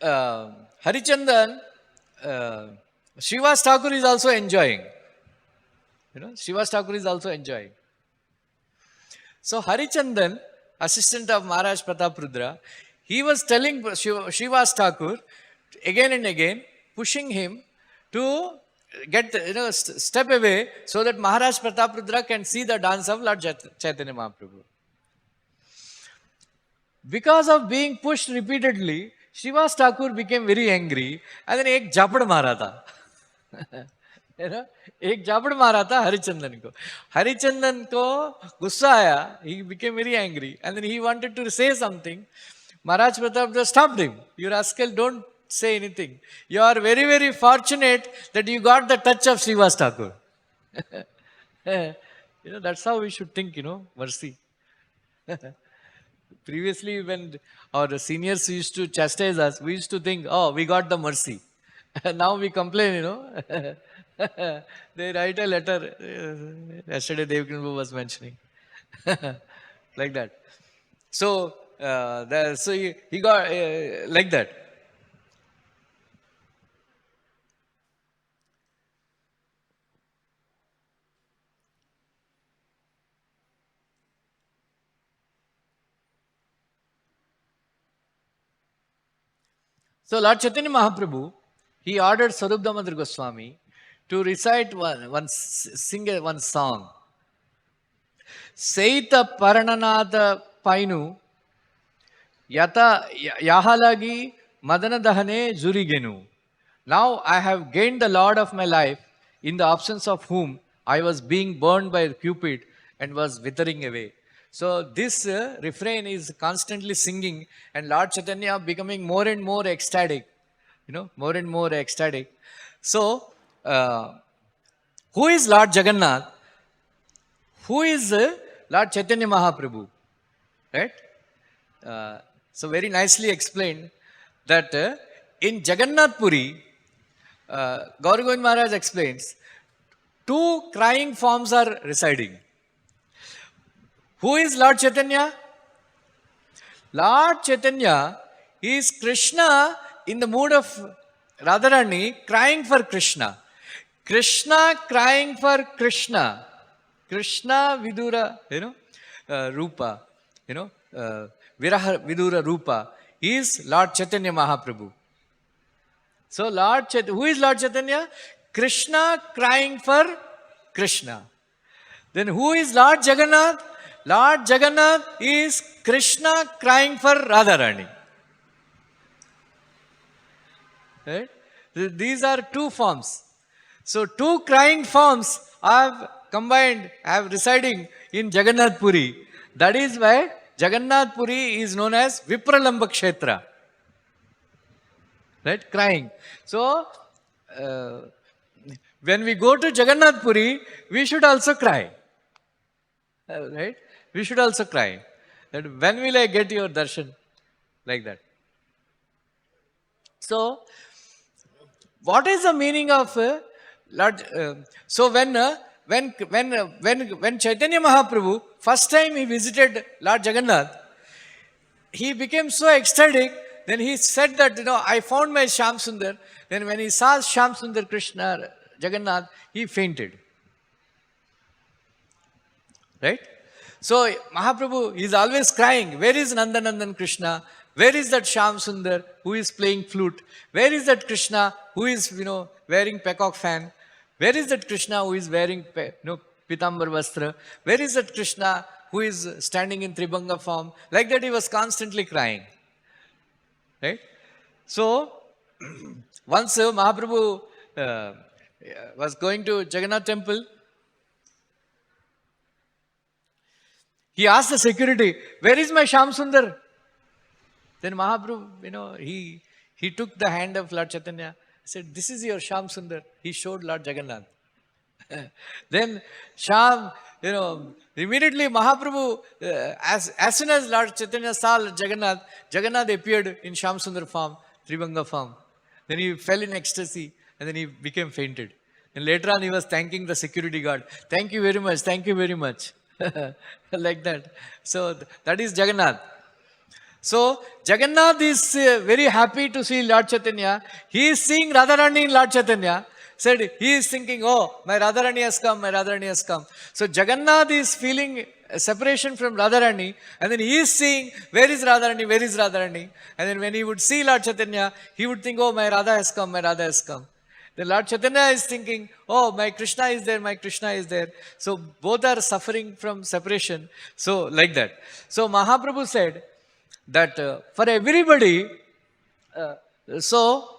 Harichandan, Srivas Thakur is also enjoying. Srivas Thakur is also enjoying. So Harichandan, assistant of Maharaj Prataprudra, he was telling Srivas Thakur again and again, pushing him to get, step away so that Maharaj Prataprudra can see the dance of Lord Chaitanya Mahaprabhu. Because of being pushed repeatedly, Srivas Thakur became very angry and then एक झापड़ मारा था. एक झापड़ मारा था हरिचंदन को. हरिचंदन को गुस्सा आया. He became very angry and then he wanted to say something. Maharaj Pratap just stopped him. You rascal, don't say anything. You are very, very fortunate that you got the touch of Srivas Thakur. That's how we should think, mercy. Previously, when our seniors used to chastise us, we used to think, oh, we got the mercy. Now we complain, They write a letter. Yesterday, Devkindu was mentioning. Like that. So, he got like that. So Lord Chaitanya Mahaprabhu, he ordered Sarup Damodar Goswami to recite sing one song. Seita Parananada Painu Yata Yahalagi Madana Dahane Zurigenu. Now I have gained the Lord of my life, in the absence of whom I was being burned by Cupid and was withering away. So this refrain is constantly singing and Lord Chaitanya becoming more and more ecstatic, more and more ecstatic. So, who is Lord Jagannath? Who is Lord Chaitanya Mahaprabhu? Right? So very nicely explained that in Jagannath Puri, Gaur Govind Maharaj explains, two crying forms are residing. Who is Lord Chaitanya? Lord Chaitanya is Krishna in the mood of Radharani crying for Krishna. Krishna crying for Krishna. Krishna Vidura, Rupa, Viraha Vidura Rupa is Lord Chaitanya Mahaprabhu. So who is Lord Chaitanya? Krishna crying for Krishna. Then who is Lord Jagannath? Lord Jagannath is Krishna crying for Radharani. Right? These are two forms. So two crying forms are combined, have residing in Jagannath Puri. That is why Jagannath Puri is known as Vipralamba Kshetra. Right? Crying. So, when we go to Jagannath Puri, we should also cry. Right? We should also cry. That when will I get your darshan? Like that. So, what is the meaning of Lord? So when Chaitanya Mahaprabhu first time he visited Lord Jagannath, he became so ecstatic. Then he said that I found my Shyam Sundar. Then when he saw Shyam Sundar Krishna Jagannath, he fainted. Right? So Mahaprabhu is always crying. Where is Nandanandan Krishna? Where is that Shyam Sundar who is playing flute? Where is that Krishna who is wearing peacock fan? Where is that Krishna who is wearing Pitambar Vastra? Where is that Krishna who is standing in Tribhanga form? Like that he was constantly crying. Right? So once Mahaprabhu was going to Jagannath temple, he asked the security, where is my Shyam Sundar? Then Mahaprabhu, he took the hand of Lord Chaitanya, said, this is your Shyam Sundar. He showed Lord Jagannath. Then Shyam, immediately Mahaprabhu, as soon as Lord Chaitanya saw Jagannath, Jagannath appeared in Shyam Sundar form, Tribhanga form. Then he fell in ecstasy and then he became fainted. And later on he was thanking the security guard. Thank you very much, thank you very much. Like that. So that is Jagannath. So Jagannath is very happy to see Lord Chaitanya. He is seeing Radharani in Lord Chaitanya. Said he is thinking, oh, my Radharani has come, my Radharani has come. So Jagannath is feeling a separation from Radharani, and then he is seeing, where is Radharani, where is Radharani? And then when he would see Lord Chaitanya, he would think, oh, my Radha has come, my Radha has come. Then Lord Chaitanya is thinking, oh, my Krishna is there, my Krishna is there. So both are suffering from separation. So like that. So Mahaprabhu said that for everybody, so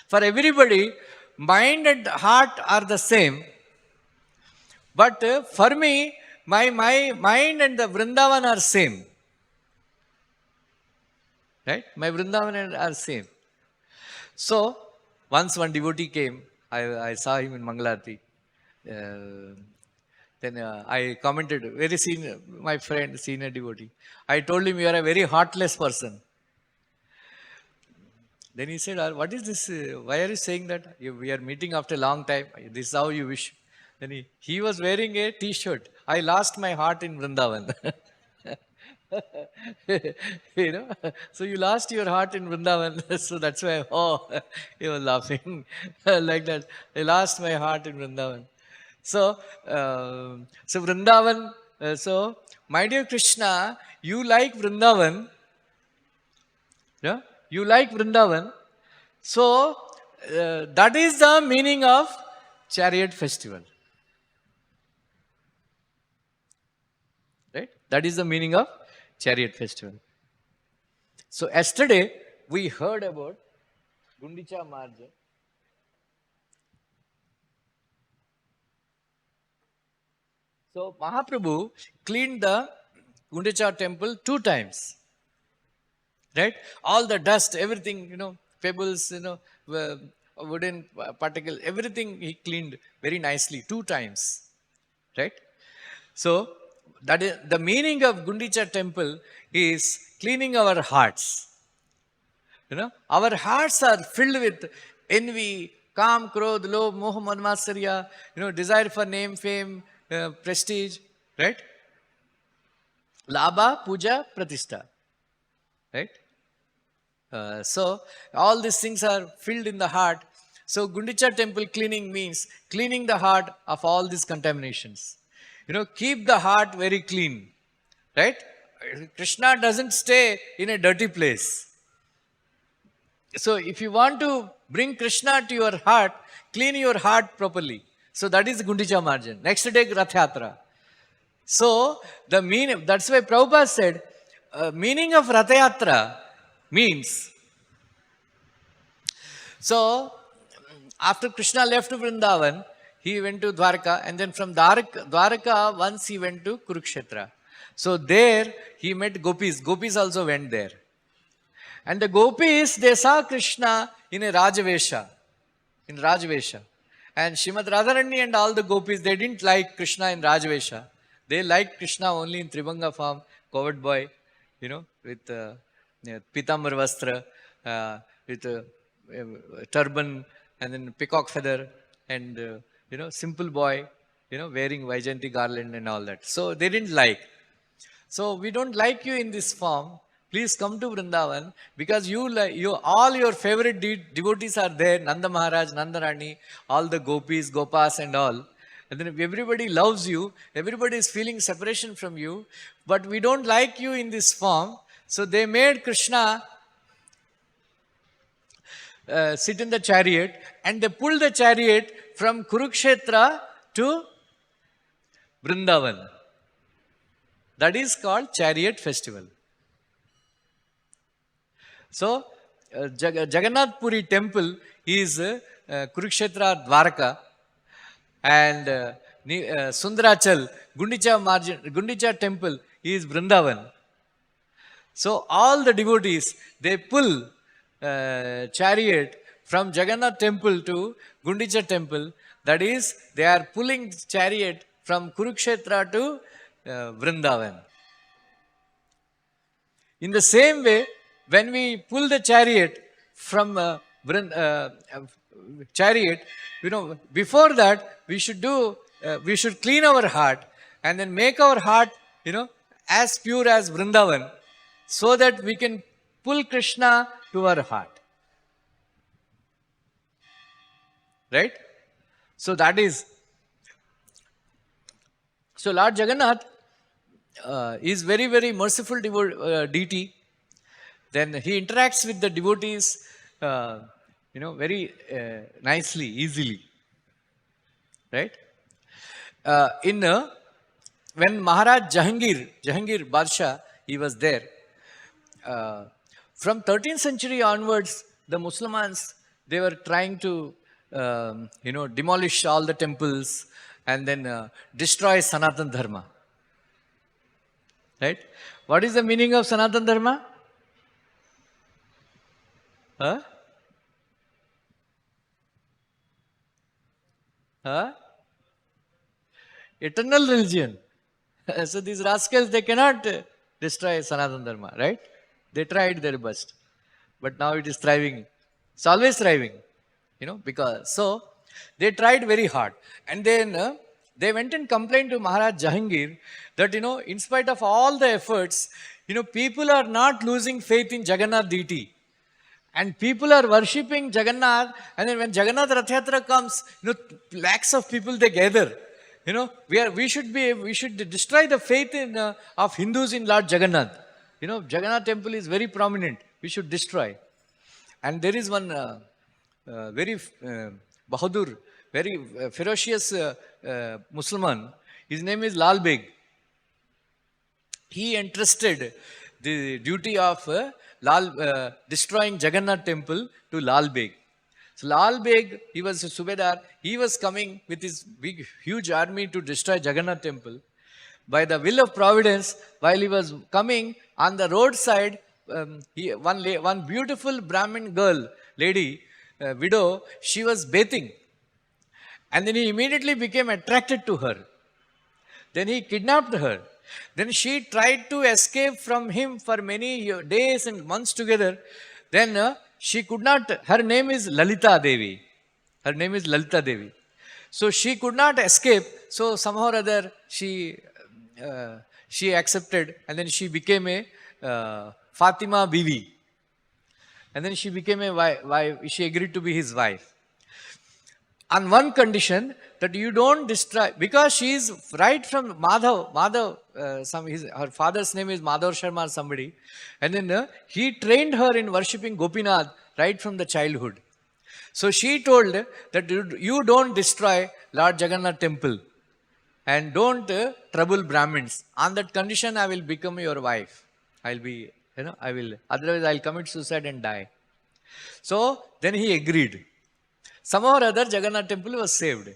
for everybody, mind and heart are the same. But for me, my mind and the Vrindavan are same. Right? My Vrindavan are same. So, once one devotee came, I saw him in Mangalarti. Then I commented, very senior, my friend, senior devotee. I told him, you are a very heartless person. Then he said, what is this? Why are you saying that? We are meeting after a long time. This is how you wish. Then he was wearing a t-shirt. I lost my heart in Vrindavan. You know, so you lost your heart in Vrindavan. So that's why, oh, he was laughing like that. I lost my heart in Vrindavan. So, so Vrindavan, so my dear Krishna, you like Vrindavan. Yeah? You like Vrindavan. So, that is the meaning of chariot festival. Right? That is the meaning of chariot festival. So, yesterday we heard about Gundicha Marja. So, Mahaprabhu cleaned the Gundicha temple 2 times. Right? All the dust, everything, you know, pebbles, you know, wooden particles, everything he cleaned very nicely 2 times. Right? So, that is the meaning of Gundicha temple is cleaning our hearts. You know, our hearts are filled with envy, kam, krodh, lobh, moh, mad, matsarya, you know, desire for name, fame, prestige, right? Labha, puja, pratishtha, right? So, all these things are filled in the heart. So, Gundicha temple cleaning means cleaning the heart of all these contaminations. You know, keep the heart very clean, right? Krishna doesn't stay in a dirty place. So, if you want to bring Krishna to your heart, clean your heart properly. So, that is Gundicha Marjan. Next day, Rath Yatra. So, the meaning, that's why Prabhupada said, meaning of Rath Yatra means, so, after Krishna left Vrindavan, he went to Dwarka, and then from Dwarka once he went to Kurukshetra. So, there he met gopis. Gopis also went there. And the gopis, they saw Krishna in a Rajavesha. In Rajavesha. And Srimad Radharani and all the gopis, they didn't like Krishna in Rajavesha. They liked Krishna only in Tribhanga form, covered boy, you know, with Pitambar Vastra, with turban, and then peacock feather, and, you know, simple boy, you know, wearing Vaijayanti garland and all that. So they didn't like. So we don't like you in this form. Please come to Vrindavan, because all your favorite devotees are there. Nanda Maharaj, Nanda Rani, all the gopis, gopas and all. And then everybody loves you. Everybody is feeling separation from you. But we don't like you in this form. So they made Krishna sit in the chariot, and they pulled the chariot from Kurukshetra to Vrindavan. That is called chariot festival. So, Jagannath Puri temple is Kurukshetra Dwarka, and Sundarachal, Gundicha temple is Vrindavan. So, all the devotees, they pull chariot from Jagannath temple to Gundicha temple. That is, they are pulling chariot from Kurukshetra to Vrindavan. In the same way, when we pull the chariot from chariot, you know, before that we should do we should clean our heart and then make our heart, as pure as Vrindavan, so that we can pull Krishna to our heart. Right? So that is. So Lord Jagannath is very, very merciful deity. Then he interacts with the devotees, very nicely, easily. Right? When Maharaj Jahangir Badsha, he was there. From 13th century onwards, the Muslims, they were trying to, demolish all the temples and then destroy Sanatan Dharma. Right? What is the meaning of Sanatan Dharma? Huh? Huh? Eternal religion. So these rascals, they cannot destroy Sanatan Dharma, right? They tried their best. But now it is thriving. It's always thriving, because. So they tried very hard. And then they went and complained to Maharaj Jahangir that, in spite of all the efforts, people are not losing faith in Jagannath deity. And people are worshipping Jagannath, and then when Jagannath Rath Yatra comes, lakhs of people, they gather. We should destroy the faith of Hindus in Lord Jagannath. Jagannath temple is very prominent. We should destroy. And there is one very Bahadur, very ferocious Musliman. His name is Lal Beg. He entrusted the duty of destroying Jagannath temple to Lal Beg. So Lal Beg, he was a Subedar. He was coming with his big, huge army to destroy Jagannath temple. By the will of Providence, while he was coming on the roadside, one beautiful Brahmin girl, lady, widow, she was bathing. And then he immediately became attracted to her. Then he kidnapped her. Then she tried to escape from him for many days and months together. Then she could not, her name is Lalita Devi. Her name is Lalita Devi. So she could not escape. So somehow or other she accepted, and then she became a Fatima Bibi. And then she became a wife. She agreed to be his wife. On one condition, that you don't destroy, because she is right from Madhav, her father's name is Madhav Sharma or somebody, and then he trained her in worshipping Gopinath right from the childhood. So she told that you don't destroy Lord Jagannath temple and don't trouble Brahmins. On that condition, I will become your wife. Otherwise I'll commit suicide and die. So then he agreed. Somehow or other, Jagannath temple was saved,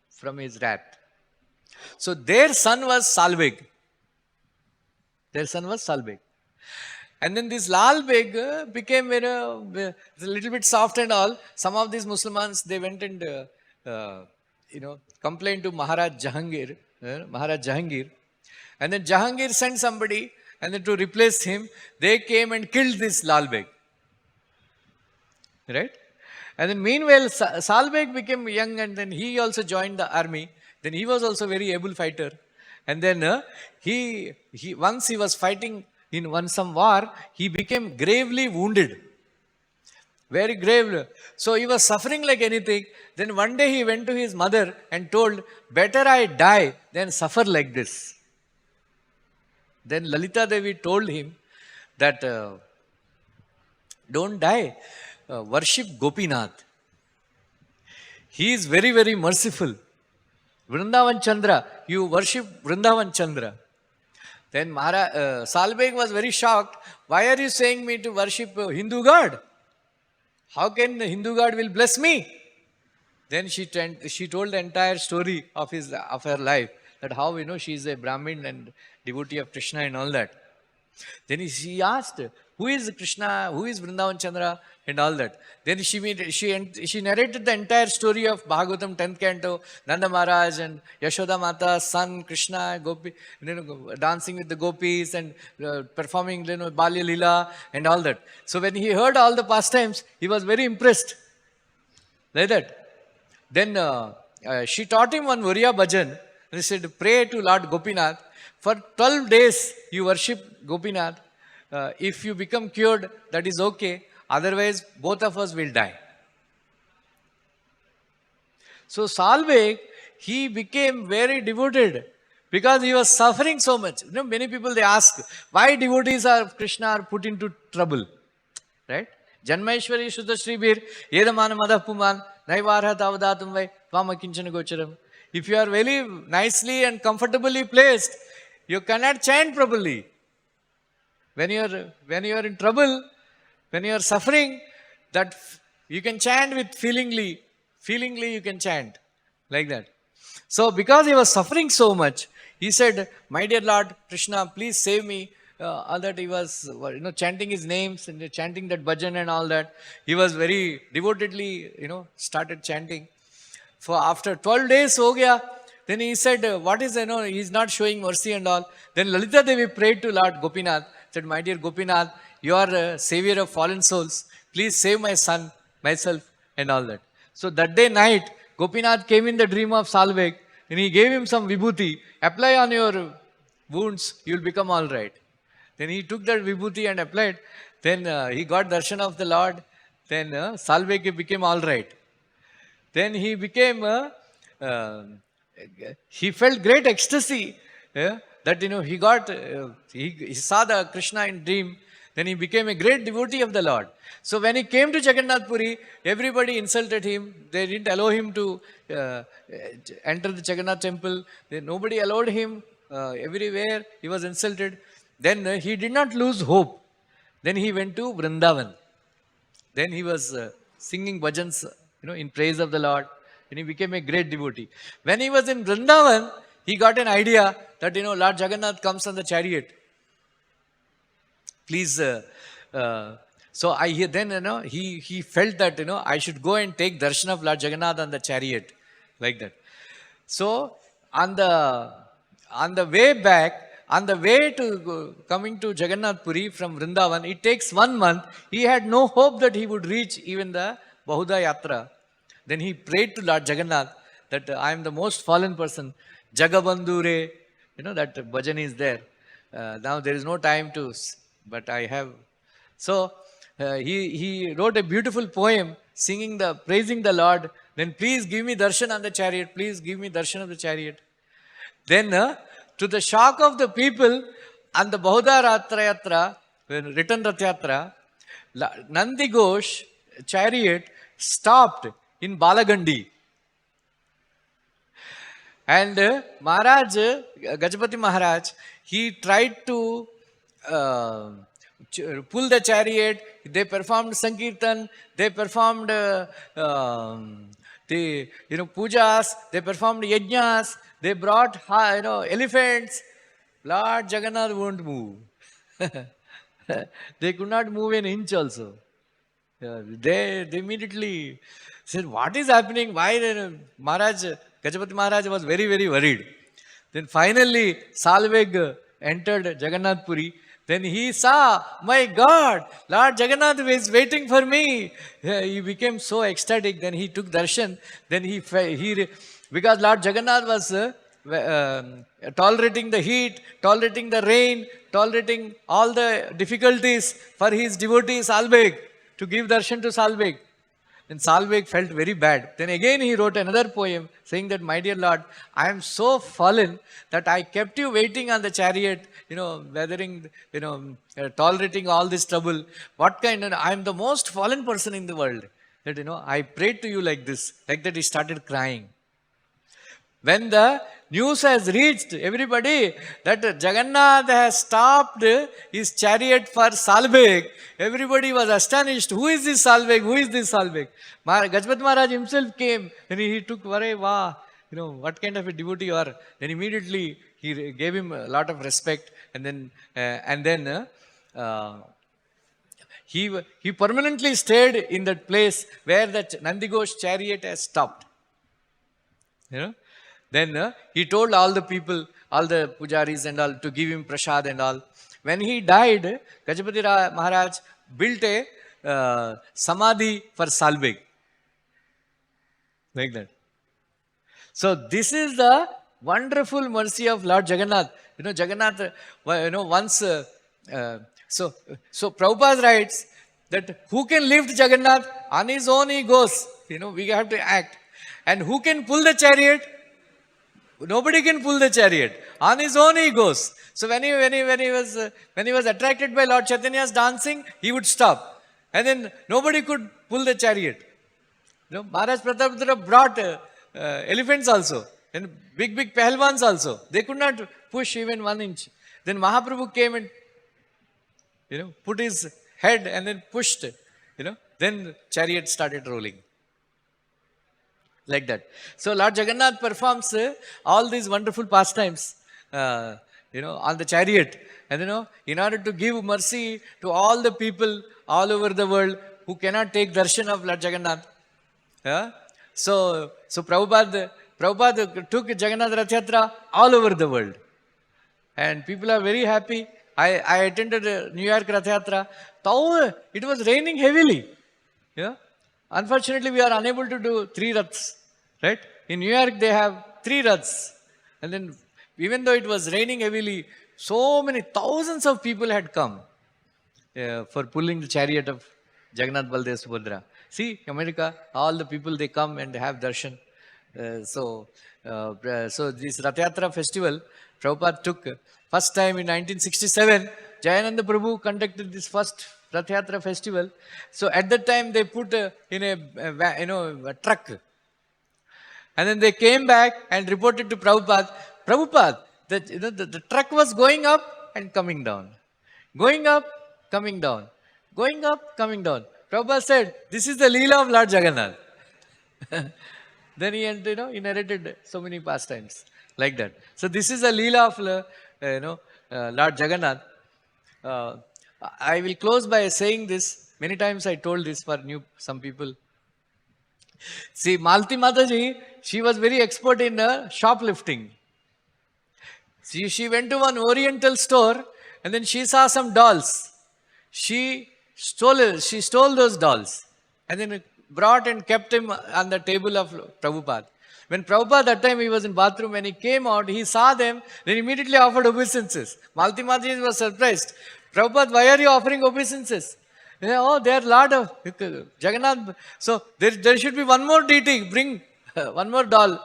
from his wrath. So their son was Salbeg. And then this Lal Beg became a little bit soft and all. Some of these Muslims, they went and, complained to Maharaj Jahangir. And then Jahangir sent somebody, and then to replace him, they came and killed this Lal Beg. Right? And then meanwhile, Salbeg became young, and then he also joined the army. Then he was also very able fighter. And then he once he was fighting in some war, he became gravely wounded. Very grave. So he was suffering like anything. Then one day he went to his mother and told, better I die than suffer like this. Then Lalita Devi told him that don't die. Worship Gopinath. He is very, very merciful. Vrindavan Chandra, you worship Vrindavan Chandra. Then Salbeg was very shocked. Why are you saying me to worship Hindu God? How can the Hindu God will bless me? Then she told the entire story of her life. That how she is a Brahmin and devotee of Krishna and all that. Then she asked, who is Krishna, who is Vrindavan Chandra and all that. Then she narrated the entire story of Bhagavatam 10th canto, Nanda Maharaj and Yashoda Mata's son Krishna, Gopi, dancing with the gopis and performing Balya Lila and all that. So when he heard all the pastimes, he was very impressed. Like that. Then she taught him one Oriya bhajan. And he said, pray to Lord Gopinath. For 12 days you worship Gopinath. If you become cured, that is okay. Otherwise, both of us will die. So Salvek, he became very devoted because he was suffering so much. You know, many people they ask, why devotees of Krishna are put into trouble? Right? Janmaishwari Shuddha Shribir, Yedamana Madhapuman, Naivarha Tavadatum Vai, Vamakinchana Gocharam. If you are very nicely and comfortably placed, you cannot chant properly. When you are in trouble, when you are suffering, that you can chant with feelingly you can chant like that. So because he was suffering so much, he said, my dear Lord Krishna, please save me. All that he was, chanting his names and chanting that bhajan and all that. He was very devotedly, started chanting. For after 12 days, ho gaya. Then he said, what is, he's not showing mercy and all. Then Lalita Devi prayed to Lord Gopinath, said, my dear Gopinath, you are a savior of fallen souls. Please save my son, myself, and all that. So that day night, Gopinath came in the dream of Salvek and he gave him some vibhuti. Apply on your wounds, you will become all right. Then he took that vibhuti and applied. Then he got darshan of the Lord. Then Salvek became all right. Then he became, he felt great ecstasy that, he got, he saw the Krishna in dream. Then he became a great devotee of the Lord. So when he came to Jagannath Puri, everybody insulted him. They didn't allow him to enter the Jagannath temple. Nobody allowed him. Everywhere he was insulted. Then he did not lose hope. Then he went to Vrindavan. Then he was singing bhajans, in praise of the Lord. And he became a great devotee. When he was in Vrindavan, he got an idea that, Lord Jagannath comes on the chariot. Please, so he felt that, I should go and take darshan of Lord Jagannath on the chariot. Like that. So, on the way back, on the way to coming to Jagannath Puri from Vrindavan, it takes 1 month. He had no hope that he would reach even the Bahuda Yatra. Then he prayed to Lord Jagannath that I am the most fallen person. Jagabandhure, that bhajan is there. Now there is no time to, but I have. So he wrote a beautiful poem praising the Lord. Then please give me darshan on the chariot. Please give me darshan of the chariot. Then to the shock of the people on the Bahuda Yatra, return Rath Yatra, Nandi Ghosh chariot stopped in Balagandi. And Maharaj, Gajapati Maharaj, he tried to pull the chariot. They performed Sankirtan. They performed the pujas. They performed yajnas. They brought elephants. Lord Jagannath won't move. They could not move an inch also. They immediately said, what is happening? Why Gajapati Maharaj was very, very worried. Then finally, Salvek entered Jagannath Puri. Then he saw, my God, Lord Jagannath is waiting for me. He became so ecstatic. Then he took darshan. Then because Lord Jagannath was tolerating the heat, tolerating the rain, tolerating all the difficulties for his devotee Salvek, to give darshan to Salvek. Then Salvek felt very bad. Then again he wrote another poem saying that, my dear Lord, I am so fallen that I kept you waiting on the chariot, weathering, tolerating all this trouble. What kind of, I am the most fallen person in the world. That, I prayed to you like this. Like that he started crying. When the news has reached everybody that Jagannath has stopped his chariot for Salvek, everybody was astonished. Who is this Salvek? Who is this Salvek? Gajapati Maharaj himself came and he took, wow, what kind of a devotee you are. Then immediately he gave him a lot of respect, and then he permanently stayed in that place where the Nandighosh chariot has stopped. Then he told all the people, all the pujaris and all, to give him prasad and all. When he died, Gajapati Maharaj built a samadhi for Salvek. Like that. So this is the wonderful mercy of Lord Jagannath. Jagannath, once, uh, so, so Prabhupada writes that who can lift Jagannath? On his own he goes. We have to act. And who can pull the chariot? Nobody can pull the chariot. On his own he goes. So when he was attracted by Lord Chaitanya's dancing, he would stop. And then nobody could pull the chariot. Maharaj Prataprutra brought elephants also. And big pahalwans also. They could not push even 1 inch. Then Mahaprabhu came and, put his head and then pushed. Then chariot started rolling. Like that. So Lord Jagannath performs all these wonderful pastimes, on the chariot. And in order to give mercy to all the people all over the world who cannot take darshan of Lord Jagannath. So Prabhupada took Jagannath Rath Yatra all over the world. And people are very happy. I attended New York Rath Yatra. It was raining heavily. Unfortunately, we are unable to do 3 raths. Right? In New York, they have 3 raths. And then, even though it was raining heavily, so many thousands of people had come for pulling the chariot of Jagannath, Baldev, Subhadra. See, America, all the people, they come and have darshan. So this Rath Yatra festival, Prabhupada took first time in 1967. Jayananda Prabhu conducted this first Rath Yatra festival. So at that time they put in a truck, and then they came back and reported to Prabhupada. Prabhupada, the truck was going up and coming down, going up, coming down, going up, coming down. Prabhupada said, "This is the Leela of Lord Jagannath." Then he narrated so many pastimes like that. So this is the Leela of Lord Jagannath. I will close by saying this. Many times I told this for some people. See, Malti Mataji, she was very expert in shoplifting. She went to one Oriental store and then she saw some dolls. She stole those dolls and then brought and kept him on the table of Prabhupada. When Prabhupada, that time he was in bathroom, when he came out, he saw them, then immediately offered obeisances. Malti Mataji was surprised. Prabhupada, why are you offering obeisances? They are Lord of Jagannath. So there should be one more deity, bring one more doll.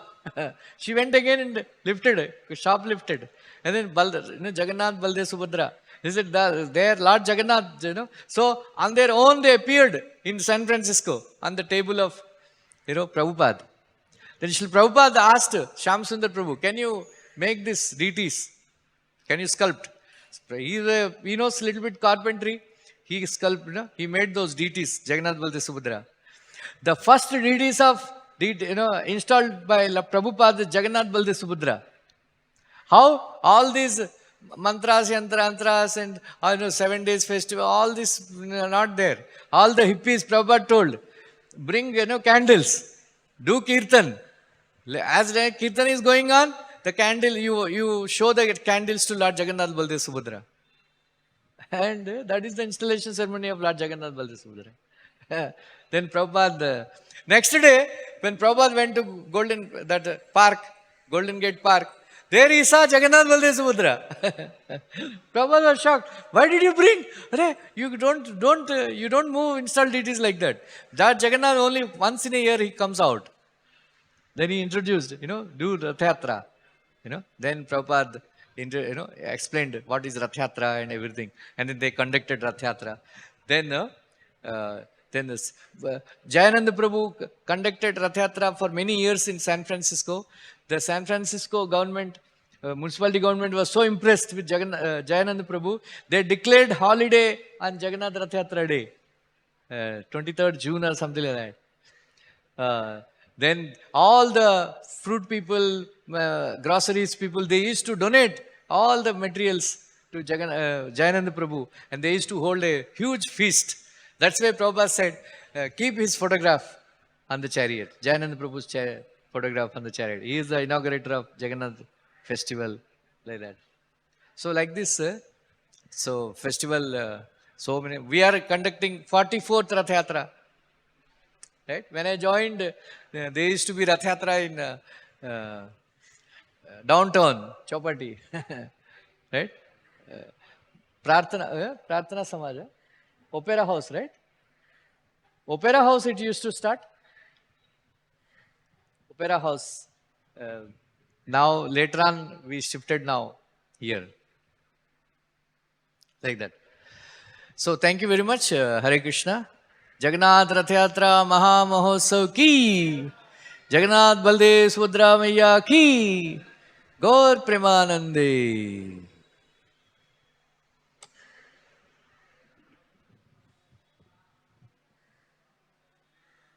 She went again and shoplifted. And then Jagannath, Baldev, Subhadra. He said, they are Lord Jagannath, So on their own they appeared in San Francisco on the table of, Prabhupada. Then Srila Prabhupada asked Shyam Sundar Prabhu, can you make these deities? Can you sculpt? He knows a little bit carpentry. He sculpted, he made those deities, Jagannath, Baldev, Subhadra. The first deities installed by Prabhupada, Jagannath, Baldev, Subhadra. How? All these mantras, yantras, and 7 days festival, all this not there. All the hippies, Prabhupada told, bring candles, do kirtan. As the kirtan is going on, the candle, you show the candles to Lord Jagannath, Baldev, Subhadra. And that is the installation ceremony of Lord Jagannath, Baldev, Subhadra. Then Prabhupada, next day, when Prabhupada went to Golden Gate Park, there he saw Jagannath, Baldev, Subhadra. Prabhupada was shocked. Why did you bring? Hare, you don't move, install deities like that. That Jagannath only once in a year he comes out. Then he introduced, do Rath Yatra. Then Prabhupada explained what is Rath Yatra and everything. And then they conducted Rath Yatra. Then Jayananda Prabhu conducted Rath Yatra for many years in San Francisco. The San Francisco government, municipality government was so impressed with Jayananda Prabhu, they declared holiday on Jagannath Rath Yatra Day, 23rd June or something like that. Then all the fruit people, groceries people, they used to donate all the materials to Jayananda Prabhu, and they used to hold a huge feast. That's why Prabhupada said, keep his photograph on the chariot, Jayananda Prabhu's photograph on the chariot. He is the inaugurator of Jagannath festival, like that. So like this, so festival, so many, we are conducting 44th Rath Yatra. Right? When I joined, there used to be Rath Yatra downtown, Chopati, right? Prarthana Samaj, Opera House, right? Opera House it used to start. Opera House. Now, later on, we shifted now here. Like that. So, thank you very much, Hare Krishna. Jagannath Rath Yatra Maha Mahotsav ki. Jagannath Baldev Subhadra Maiya ki. Gaur Premanande.